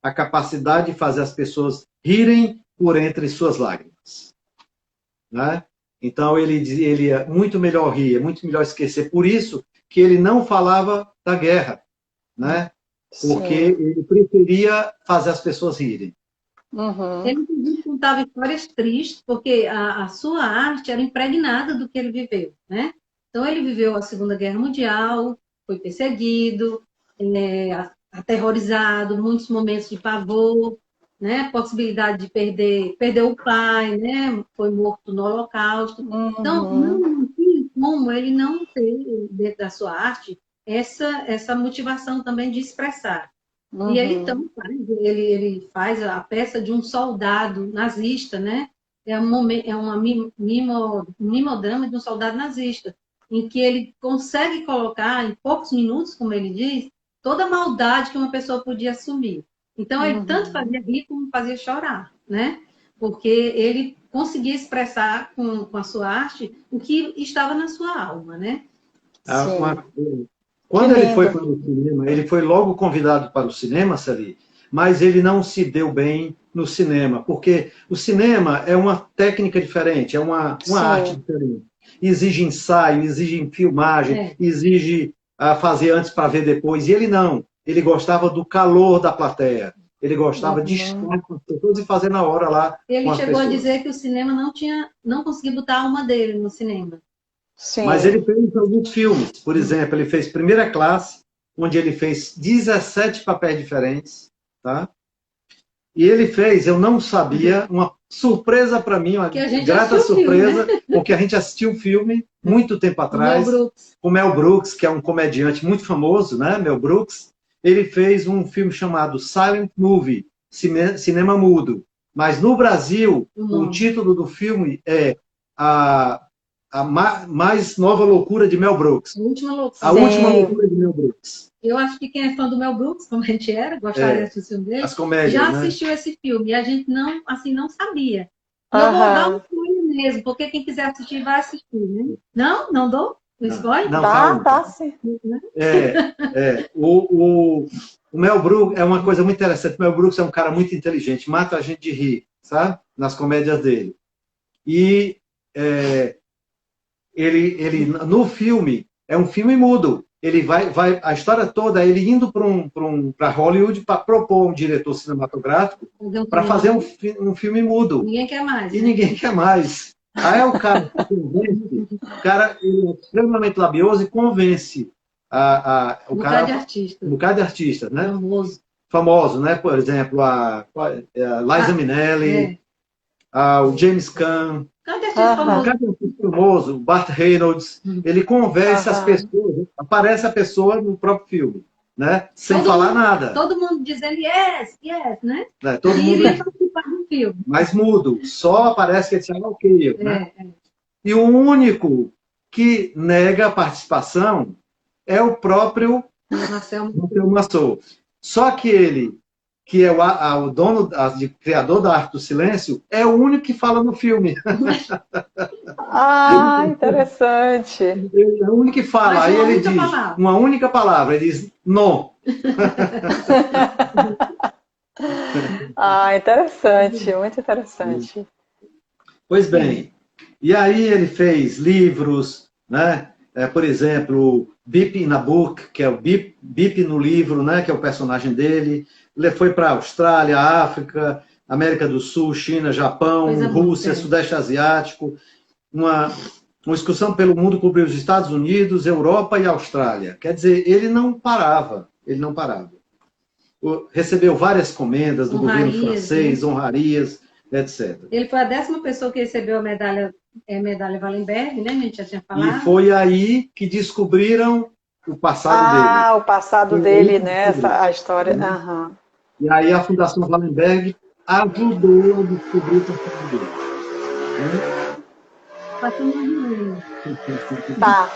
a capacidade de fazer as pessoas rirem por entre suas lágrimas. Né? Então, ele é muito melhor rir, é muito melhor esquecer. Por isso que ele não falava da guerra, né? Porque ele preferia fazer as pessoas rirem. Ele contava histórias tristes, porque a sua arte era impregnada do que ele viveu, né? Então, ele viveu a Segunda Guerra Mundial, foi perseguido, aterrorizado, muitos momentos de pavor, né? Possibilidade de perder o pai, né? Foi morto no Holocausto. Então, não tinha como ele não ter, dentro da sua arte, essa motivação também de expressar. E ele, então, ele faz a peça de um soldado nazista, né? É uma mimodrama de um soldado nazista, em que ele consegue colocar, em poucos minutos, como ele diz, toda a maldade que uma pessoa podia assumir. Então, ele tanto fazia rir como fazia chorar, né? Porque ele conseguia expressar com a sua arte o que estava na sua alma, né? Quando ele foi para o cinema, ele foi logo convidado para o cinema, Sally, mas ele não se deu bem no cinema, porque o cinema é uma técnica diferente, é uma arte diferente. Exige ensaio, exige filmagem, exige fazer antes para ver depois. E ele não. Ele gostava do calor da plateia. Ele gostava de estar com as pessoas e fazer na hora lá. Ele chegou a dizer que o cinema não conseguia botar a alma dele no cinema. Sim. Mas ele fez alguns filmes. Por exemplo, ele fez Primeira Classe, onde ele fez 17 papéis diferentes. Tá? E ele fez, eu não sabia, uma surpresa para mim, uma grata surpresa, filme, né? Porque a gente assistiu o filme muito tempo atrás, com Mel Brooks, que é um comediante muito famoso, né? Mel Brooks. Ele fez um filme chamado Silent Movie, Cinema Mudo. Mas no Brasil, o título do filme é a mais nova loucura de Mel Brooks. A última loucura de Mel Brooks. Eu acho que quem é fã do Mel Brooks, como a gente era, gostaria de assistir um dele, as comédias, já assistiu esse filme. E a gente não sabia. E eu vou dar um spoiler mesmo, porque quem quiser assistir, vai assistir, né? Não? Não dou? O spoiler? Não, tá sim. O Mel Brooks é uma coisa muito interessante. O Mel Brooks é um cara muito inteligente, mata a gente de rir, sabe? Nas comédias dele. E ele no filme, é um filme mudo. Ele vai a história toda é ele indo para Hollywood para propor um diretor cinematográfico para fazer um filme mudo. Ninguém quer mais. E ninguém quer mais. Aí o cara convence, o cara ele é extremamente labioso e convence o cara. Um bocado de artista, né? Famoso, né? Por exemplo, a Liza Minnelli, o James Caan, Cada artista famoso. Cada artista famoso, Burt Reynolds, ele convence as pessoas, aparece a pessoa no próprio filme, né? Sem falar nada. Todo mundo dizendo yes, né? Todo mundo iria participar do filme. Mas mudo, só aparece que ele diz, ok, né? E o único que nega a participação é o próprio Marcel Marceau. Só que ele, que é o dono, criador da Arte do Silêncio, é o único que fala no filme. Interessante. Ele é o único que fala. Aí ele diz uma única palavra, ele diz não. Interessante, muito interessante. Pois bem, e aí ele fez livros, né? Por exemplo, Beep in a Book, que é o Beep no livro, né? Que é o personagem dele. Ele foi para a Austrália, África, América do Sul, China, Japão, Rússia, Sudeste Asiático. Uma excursão pelo mundo cobriu os Estados Unidos, Europa e Austrália. Quer dizer, ele não parava. Recebeu várias comendas do governo francês, honrarias, etc. Ele foi a 10ª pessoa que recebeu a medalha Wallenberg, né? A gente já tinha falado. E foi aí que descobriram o passado dele. O passado dele, né? A história. E aí a Fundação Wallenberg ajudou a descobrir o passado dele. Tá.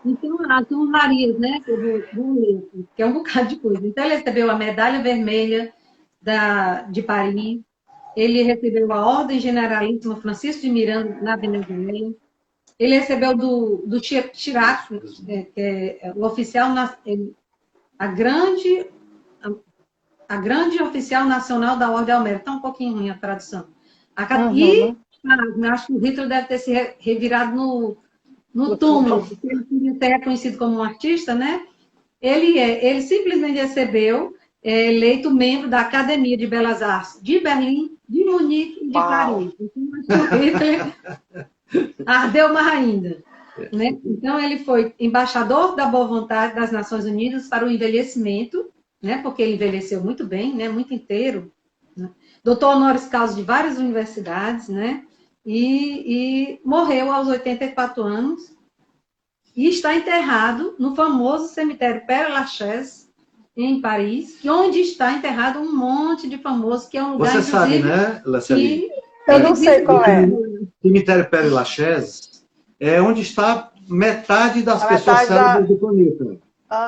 Então, as honrarias, né? Que eu vou ler, que é um bocado de coisa. Então, ele recebeu a medalha vermelha de Paris. Ele recebeu a Ordem Generalíssima Francisco de Miranda na Venezuela. Ele recebeu do Chirac, que é o oficial, a grande oficial nacional da Ordem ao Mérito. Está um pouquinho ruim a tradução. E acho que o Hitler deve ter se revirado no túmulo, porque ele queria ser reconhecido como um artista, né? Ele simplesmente recebeu, eleito membro da Academia de Belas Artes de Berlim, de Munique e de Paris. Então, o Hitler ardeu mais ainda. Né? Então, ele foi embaixador da boa vontade das Nações Unidas para o envelhecimento, né? Porque ele envelheceu muito bem, né? Muito inteiro. Né? Doutor honoris causa de várias universidades, né? E morreu aos 84 anos e está enterrado no famoso cemitério Père Lachaise, em Paris, onde está enterrado um monte de famosos, que é um lugar... Você sabe, né, Laceli? Eu não sei qual é. O cemitério Père Lachaise é onde está metade das pessoas célebres do planeta.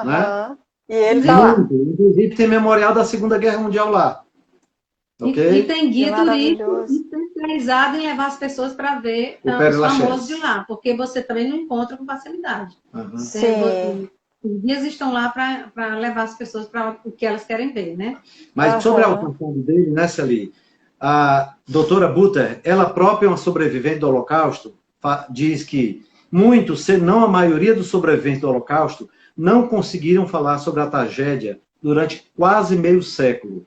Né? E ele está lá. Inclusive tem memorial da Segunda Guerra Mundial lá. Okay? E tem guia turístico especializado em levar as pessoas para ver os famosos de lá, porque você também não encontra com facilidade. Sim. Os guias estão lá para levar as pessoas para o que elas querem ver, né? Mas sobre a autoconto dele, né, Celi? A doutora Butter, ela própria é uma sobrevivente do Holocausto, diz que muitos, se não a maioria dos sobreviventes do Holocausto, não conseguiram falar sobre a tragédia durante quase meio século.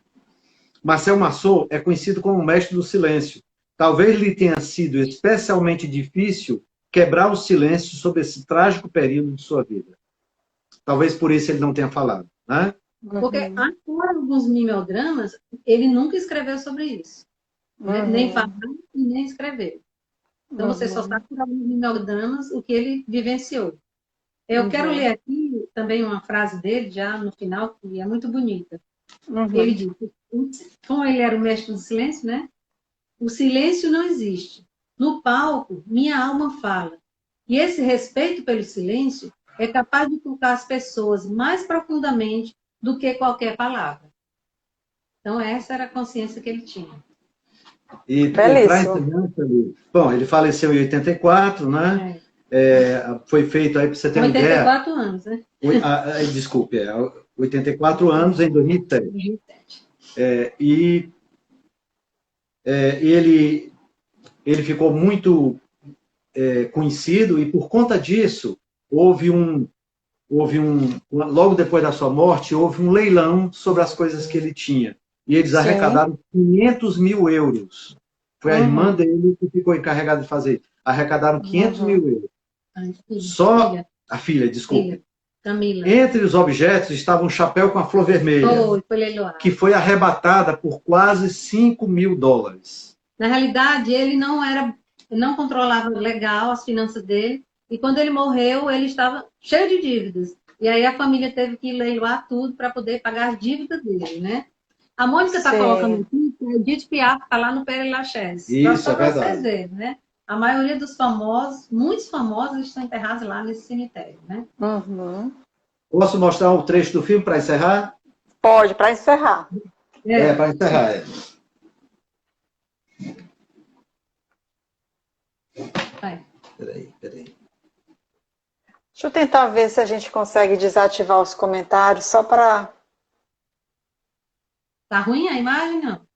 Marcel Marceau é conhecido como o mestre do silêncio. Talvez lhe tenha sido especialmente difícil quebrar o silêncio sobre esse trágico período de sua vida. Talvez por isso ele não tenha falado, né? Porque, fora alguns mimeodramas, ele nunca escreveu sobre isso. Né? Nem falou e nem escreveu. Então, você só sabe por alguns mimeodramas o que ele vivenciou. Eu quero ler aqui também uma frase dele, já no final, que é muito bonita. Ele diz, como ele era o mestre do silêncio, né? O silêncio não existe. No palco, minha alma fala. E esse respeito pelo silêncio é capaz de tocar as pessoas mais profundamente do que qualquer palavra. Então, essa era a consciência que ele tinha. E para encerrar, bom, ele faleceu em 84, né? Foi feito aí para você ter uma ideia. 84 anos, né? Desculpe, 84 anos em 2007. Ele ficou muito conhecido e por conta disso logo depois da sua morte, houve um leilão sobre as coisas que ele tinha. E eles arrecadaram 500 mil euros. Foi a irmã dele que ficou encarregada de fazer. Arrecadaram 500 mil euros. Só a filha, desculpa. Camila. Entre os objetos estava um chapéu com a flor vermelha, que foi arrebatada por quase $5 mil. Na realidade, ele não controlava legal as finanças dele, e quando ele morreu, ele estava cheio de dívidas. E aí a família teve que leiloar tudo para poder pagar as dívidas dele, né? A Mônica está colocando aqui que a Edith Piaf está lá no Père Lachaise. Isso, só é para verdade. vocês verem, né? A maioria dos famosos, muitos famosos, estão enterrados lá nesse cemitério, né? Uhum. Posso mostrar um trecho do filme para encerrar? Pode, para encerrar. Para encerrar. Peraí. Deixa eu tentar ver se a gente consegue desativar os comentários, só para... Tá ruim a imagem, não?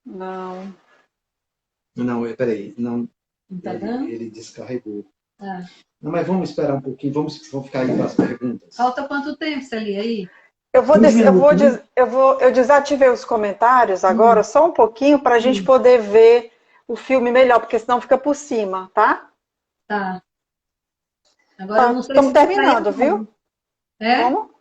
Não. Não, peraí. Não, Não tá dando? ele descarregou. Ah. Não, mas vamos esperar um pouquinho. Vamos ficar aí para as perguntas. Falta quanto tempo, Celi, aí? Eu desativei os comentários agora, só um pouquinho, para a gente poder ver o filme melhor, porque senão fica por cima, tá? Tá. Agora, eu não sei estamos se terminando, viu? É? Como?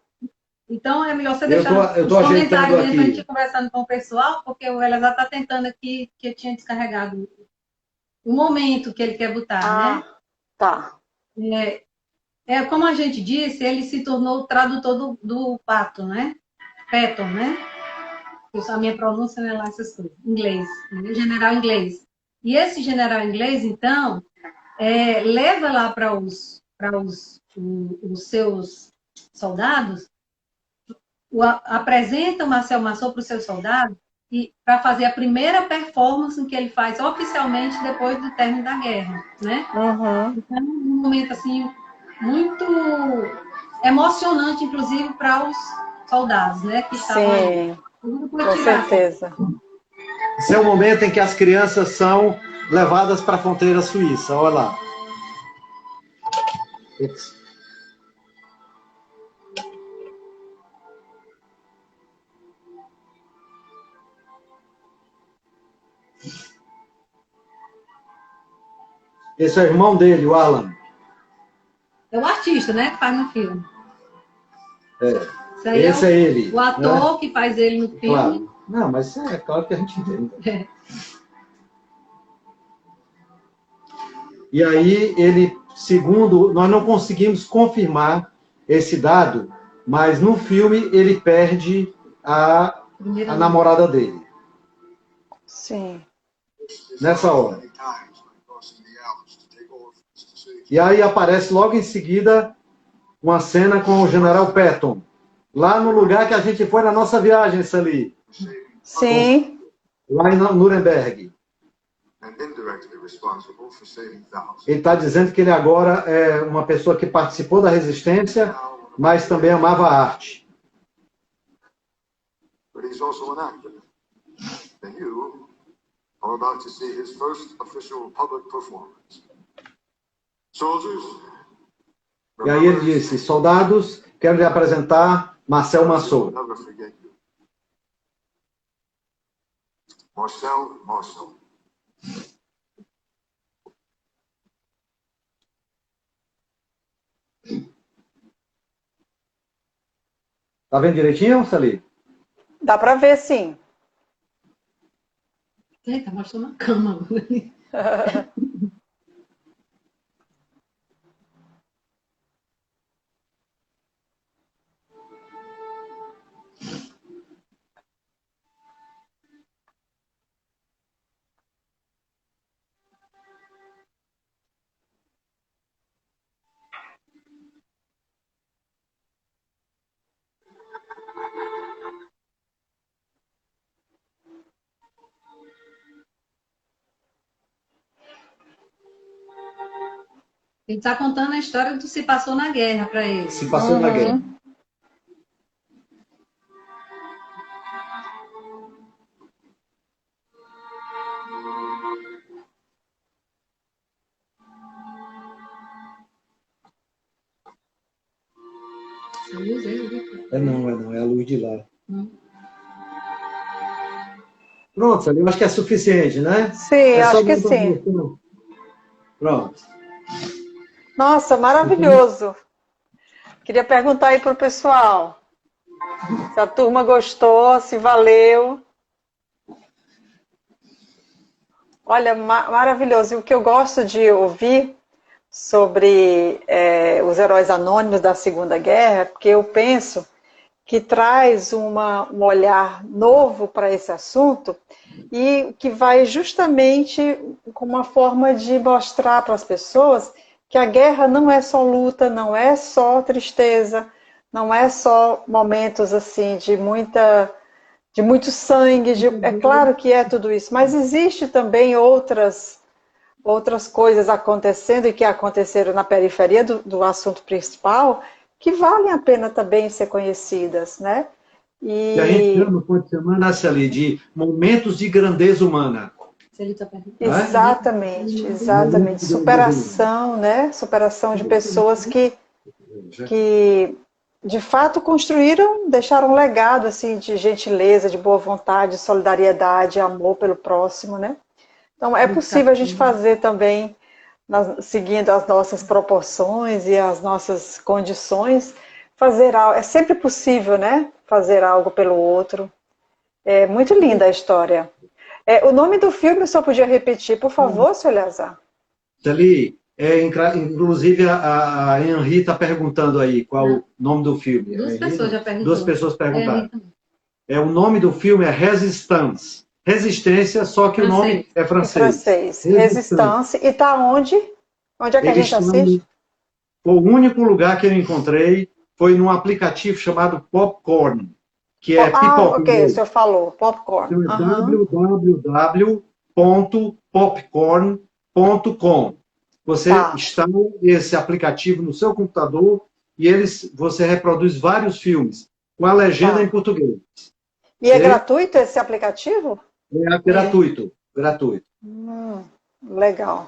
Então, é melhor você deixar eu tô os comentários aí aqui. para a gente ir conversando com o pessoal, porque o Elazar está tentando aqui, que eu tinha descarregado o momento que ele quer botar, né? Tá. Como a gente disse, ele se tornou o tradutor do Patton, né? Patton, né? A minha pronúncia não é lá essas coisas. Inglês, né? General inglês. E esse general inglês, então, leva lá para os seus soldados, apresenta o Marcel Marceau para os seus soldados para fazer a primeira performance que ele faz oficialmente depois do término da guerra, né? Uhum. Então, um momento assim muito emocionante, inclusive para os soldados, né? Que estavam aí. Com certeza. Esse é o momento em que as crianças são levadas para a fronteira suíça. Olha lá. Esse é o irmão dele, o Alan. É o artista, né? Que faz no filme. Esse é ele. O ator, né? Que faz ele no filme. Claro. Não, mas é claro que a gente entende. E aí, ele, segundo, nós não conseguimos confirmar esse dado, mas no filme ele perde a namorada dele. Sim. Nessa hora. E aí aparece logo em seguida uma cena com o General Patton, lá no lugar que a gente foi na nossa viagem, Sally. Sim. Lá em Nuremberg. Ele está dizendo que ele agora é uma pessoa que participou da resistência, mas também amava a arte. E aí ele disse: soldados, quero lhe apresentar Marcel Marceau. Marcel. Tá vendo direitinho, Sally? Dá para ver, sim. Tá mostrando a cama. Ele está contando a história do que se passou na guerra para ele. Se passou na guerra. Não, é a luz de lá. Pronto, eu acho que é suficiente, né? Sim, acho que sim. Pronto. Nossa, maravilhoso. Queria perguntar aí para o pessoal se a turma gostou, se valeu. Olha, maravilhoso. E o que eu gosto de ouvir sobre os heróis anônimos da Segunda Guerra, porque eu penso que traz um olhar novo para esse assunto e que vai justamente com uma forma de mostrar para as pessoas que a guerra não é só luta, não é só tristeza, não é só momentos assim de muito sangue, é claro que é tudo isso, mas existe também outras coisas acontecendo e que aconteceram na periferia do assunto principal que valem a pena também ser conhecidas, né? E a gente E chama, pode chamar, Nathalie, de momentos de grandeza humana. Né? exatamente, exatamente, Momentos de grandeza humana. superação, né? Superação de pessoas que de fato construíram, deixaram um legado assim de gentileza, de boa vontade, solidariedade, amor pelo próximo, né? Então é possível a gente fazer também seguindo as nossas proporções e as nossas condições, fazer algo. É sempre possível, né? Fazer algo pelo outro. É muito linda a história. O nome do filme, eu só podia repetir, por favor, seu Eleazar. Ali, inclusive a Henri está perguntando aí qual o nome do filme. Duas pessoas já perguntaram. Duas pessoas perguntaram. O nome do filme é Resistance. Resistência, só que o nome é francês. Resistance. E está onde? Onde é que a gente assiste? O único lugar que eu encontrei foi num aplicativo chamado Popcorn, que é pipoca. Ok, o senhor falou, Popcorn. Então é www.popcorn.com. Você instala esse aplicativo no seu computador e você reproduz vários filmes com a legenda em português. E é gratuito esse aplicativo? É gratuito, gratuito. Legal.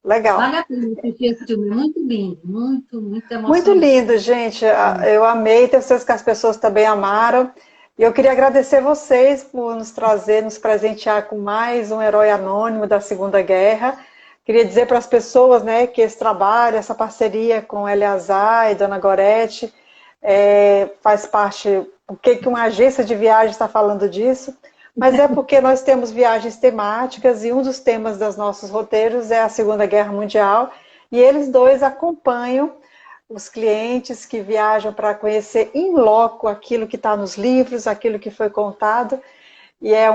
Legal. Vale a pena assistir esse filme, muito lindo, muito emocionante. Muito lindo, gente. Eu amei, tenho certeza que as pessoas também amaram. E eu queria agradecer vocês por nos trazer, nos presentear com mais um herói anônimo da Segunda Guerra. Queria dizer para as pessoas, né, que esse trabalho, essa parceria com Eleazar e Dona Gorete faz parte. Por que uma agência de viagem está falando disso? Mas é porque nós temos viagens temáticas e um dos temas dos nossos roteiros é a Segunda Guerra Mundial. E eles dois acompanham os clientes que viajam para conhecer in loco aquilo que está nos livros, aquilo que foi contado. E é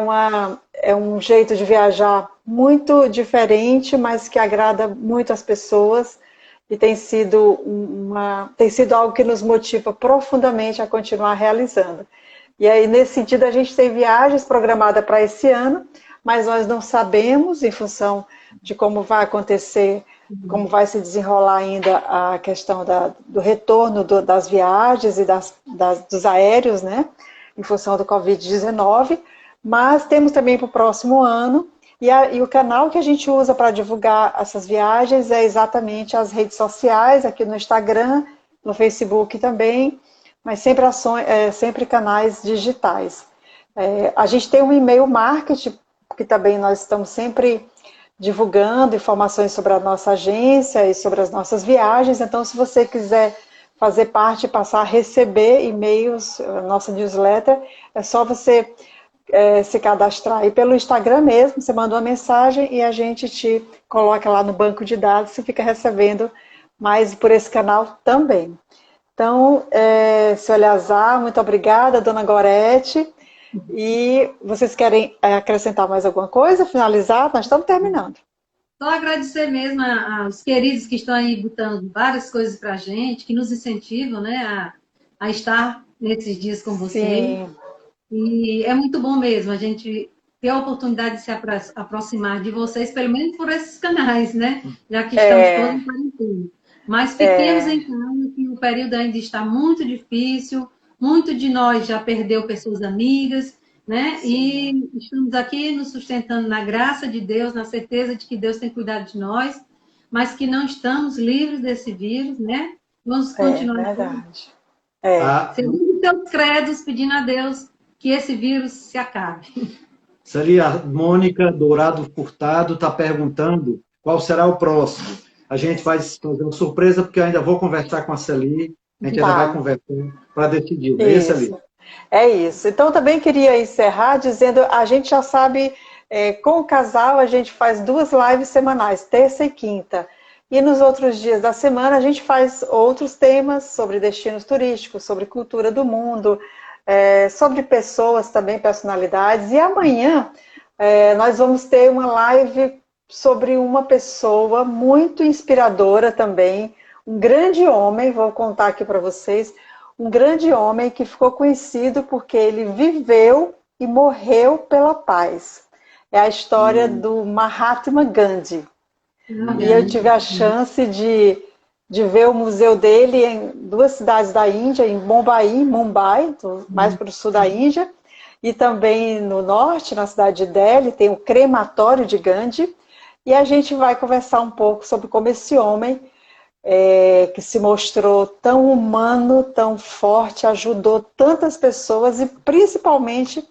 um jeito de viajar muito diferente, mas que agrada muito as pessoas. E tem sido algo que nos motiva profundamente a continuar realizando. E aí, nesse sentido, a gente tem viagens programadas para esse ano, mas nós não sabemos, em função de como vai acontecer, como vai se desenrolar ainda a questão do retorno das viagens e dos aéreos, né, em função do Covid-19, mas temos também para o próximo ano, e o canal que a gente usa para divulgar essas viagens é exatamente as redes sociais, aqui no Instagram, no Facebook também, mas sempre canais digitais. A gente tem um e-mail marketing, que também nós estamos sempre divulgando informações sobre a nossa agência e sobre as nossas viagens, então se você quiser fazer parte e passar a receber e-mails, nossa newsletter, é só você se cadastrar aí pelo Instagram mesmo, você manda uma mensagem e a gente te coloca lá no banco de dados, você fica recebendo mais por esse canal também. Então, seu Eleazar, muito obrigada, Dona Gorete. E vocês querem acrescentar mais alguma coisa? Finalizar? Nós estamos terminando. Só agradecer mesmo aos queridos que estão aí botando várias coisas para a gente, que nos incentivam, né, a estar nesses dias com vocês. Sim. E é muito bom mesmo a gente ter a oportunidade de se aproximar de vocês, pelo menos por esses canais, né? Já que estamos todos em quarentena. Mas fiquemos em casa, que o período ainda está muito difícil, muito de nós já perdeu pessoas amigas, né? Sim. E estamos aqui nos sustentando na graça de Deus, na certeza de que Deus tem cuidado de nós, mas que não estamos livres desse vírus, né? Vamos continuar seguindo seus credos, pedindo a Deus que esse vírus se acabe. Ali a Mônica Dourado Furtado está perguntando qual será o próximo. A gente vai fazer uma surpresa, porque eu ainda vou conversar com a Celi, a gente ainda vai conversar para decidir. É isso ali. É isso. Então, também queria encerrar dizendo, a gente já sabe Com o casal, a gente faz 2 lives semanais, terça e quinta. E nos outros dias da semana, a gente faz outros temas sobre destinos turísticos, sobre cultura do mundo, sobre pessoas também, personalidades. E amanhã, nós vamos ter uma live sobre uma pessoa muito inspiradora também, um grande homem, vou contar aqui para vocês, um grande homem que ficou conhecido porque ele viveu e morreu pela paz. É a história do Mahatma Gandhi. E eu tive a chance de ver o museu dele em 2 cidades da Índia, em Mumbai, mais para o sul da Índia, e também no norte, na cidade de Delhi, tem o crematório de Gandhi. E a gente vai conversar um pouco sobre como esse homem, que se mostrou tão humano, tão forte, ajudou tantas pessoas e principalmente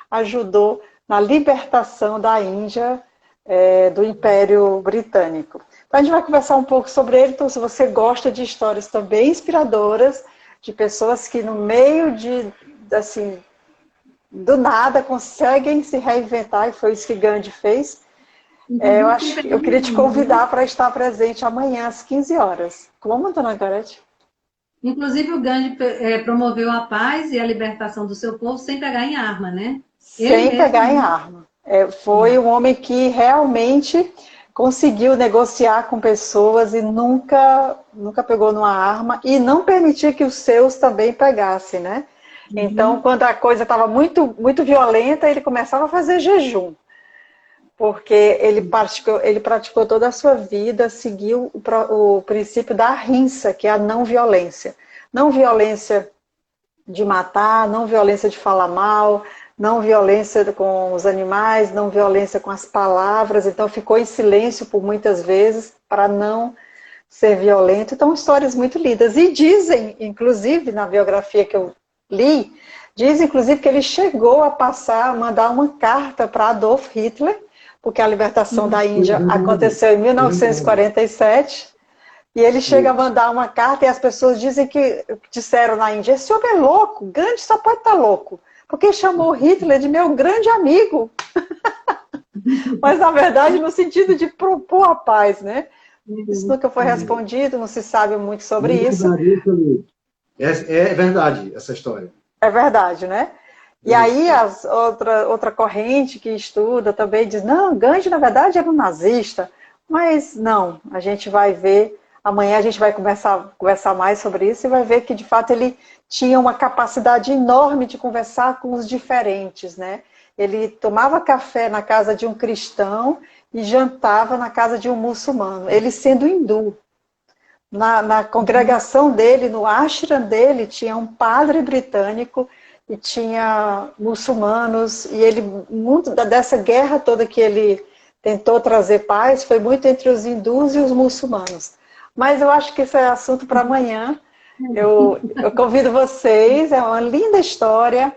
ajudou na libertação da Índia do Império Britânico. Então a gente vai conversar um pouco sobre ele. Então, se você gosta de histórias também inspiradoras, de pessoas que no meio assim, do nada conseguem se reinventar, e foi isso que Gandhi fez, eu queria te convidar para estar presente amanhã às 15 horas. Como, dona Gorete? Inclusive, o Gandhi promoveu a paz e a libertação do seu povo sem pegar em arma, né? Sem pegar em arma. Foi um homem que realmente conseguiu negociar com pessoas e nunca pegou numa arma e não permitia que os seus também pegassem, né? Então, quando a coisa estava muito, muito violenta, ele começava a fazer jejum. Porque ele praticou toda a sua vida, seguiu o princípio da ahimsa, que é a não violência. Não violência de matar, não violência de falar mal, não violência com os animais, não violência com as palavras. Então ficou em silêncio por muitas vezes para não ser violento. Então, histórias muito lindas. E dizem, inclusive, na biografia que eu li, diz inclusive que ele chegou a mandar uma carta para Adolf Hitler, porque a libertação da Índia aconteceu em 1947, e ele chega a mandar uma carta e as pessoas disseram na Índia, esse homem é louco, Gandhi só pode estar louco, porque chamou Hitler de meu grande amigo. Mas, na verdade, no sentido de propor a paz, né? Isso nunca foi respondido, não se sabe muito sobre isso. É verdade essa história. É verdade, né? E aí outra corrente que estuda também diz, não, Gandhi na verdade era um nazista, mas não, a gente vai ver, amanhã a gente vai conversar mais sobre isso e vai ver que de fato ele tinha uma capacidade enorme de conversar com os diferentes, né? Ele tomava café na casa de um cristão e jantava na casa de um muçulmano, ele sendo hindu. Na congregação dele, no ashram dele, tinha um padre britânico e tinha muçulmanos, e ele, muito dessa guerra toda que ele tentou trazer paz, foi muito entre os hindus e os muçulmanos. Mas eu acho que isso é assunto para amanhã. Eu convido vocês, é uma linda história,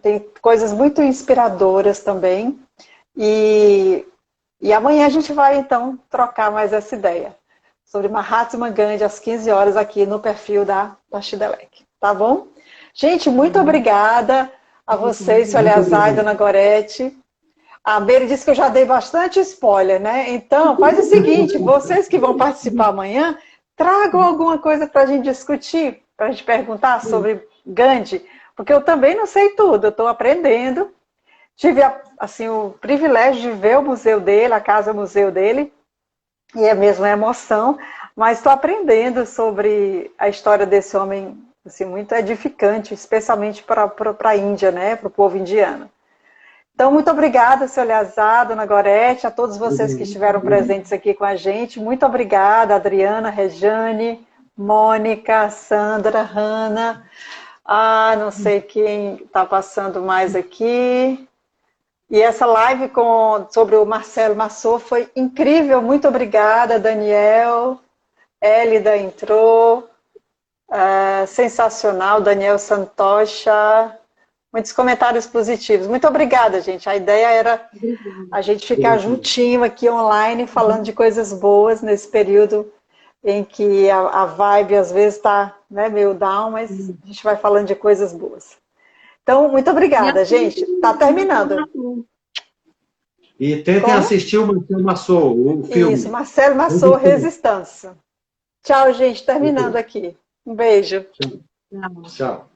tem coisas muito inspiradoras também, e amanhã a gente vai então trocar mais essa ideia sobre Mahatma Gandhi às 15 horas aqui no perfil da Tashidelec. Tá bom? Gente, muito obrigada a vocês, seu Eleazar e dona Gorete. A Meire disse que eu já dei bastante spoiler, né? Então, faz o seguinte, vocês que vão participar amanhã, tragam alguma coisa para a gente discutir, para a gente perguntar sobre Gandhi, porque eu também não sei tudo, eu estou aprendendo. Tive assim, o privilégio de ver o museu dele, a casa-museu dele, e é mesmo uma emoção, mas estou aprendendo sobre a história desse homem assim, muito edificante, especialmente para a Índia, né, para o povo indiano. Então, muito obrigada, seu Eleazar, dona Gorete, a todos vocês que estiveram presentes aqui com a gente. Muito obrigada, Adriana, Rejane, Mônica, Sandra, Hanna, não sei quem está passando mais aqui. E essa live sobre o Marcelo Massot foi incrível, muito obrigada, Daniel, Élida entrou, sensacional, Daniel Santocha, muitos comentários positivos. Muito obrigada, gente. A ideia era a gente ficar juntinho aqui online, falando de coisas boas nesse período em que a vibe às vezes está, né, meio down, mas a gente vai falando de coisas boas. Então, muito obrigada, gente. Está terminando. E tentem assistir o Marcelo Massou, o filme. Isso, Marcelo Massou, Resistência. Tchau, gente. Terminando aqui. Um beijo. Tchau.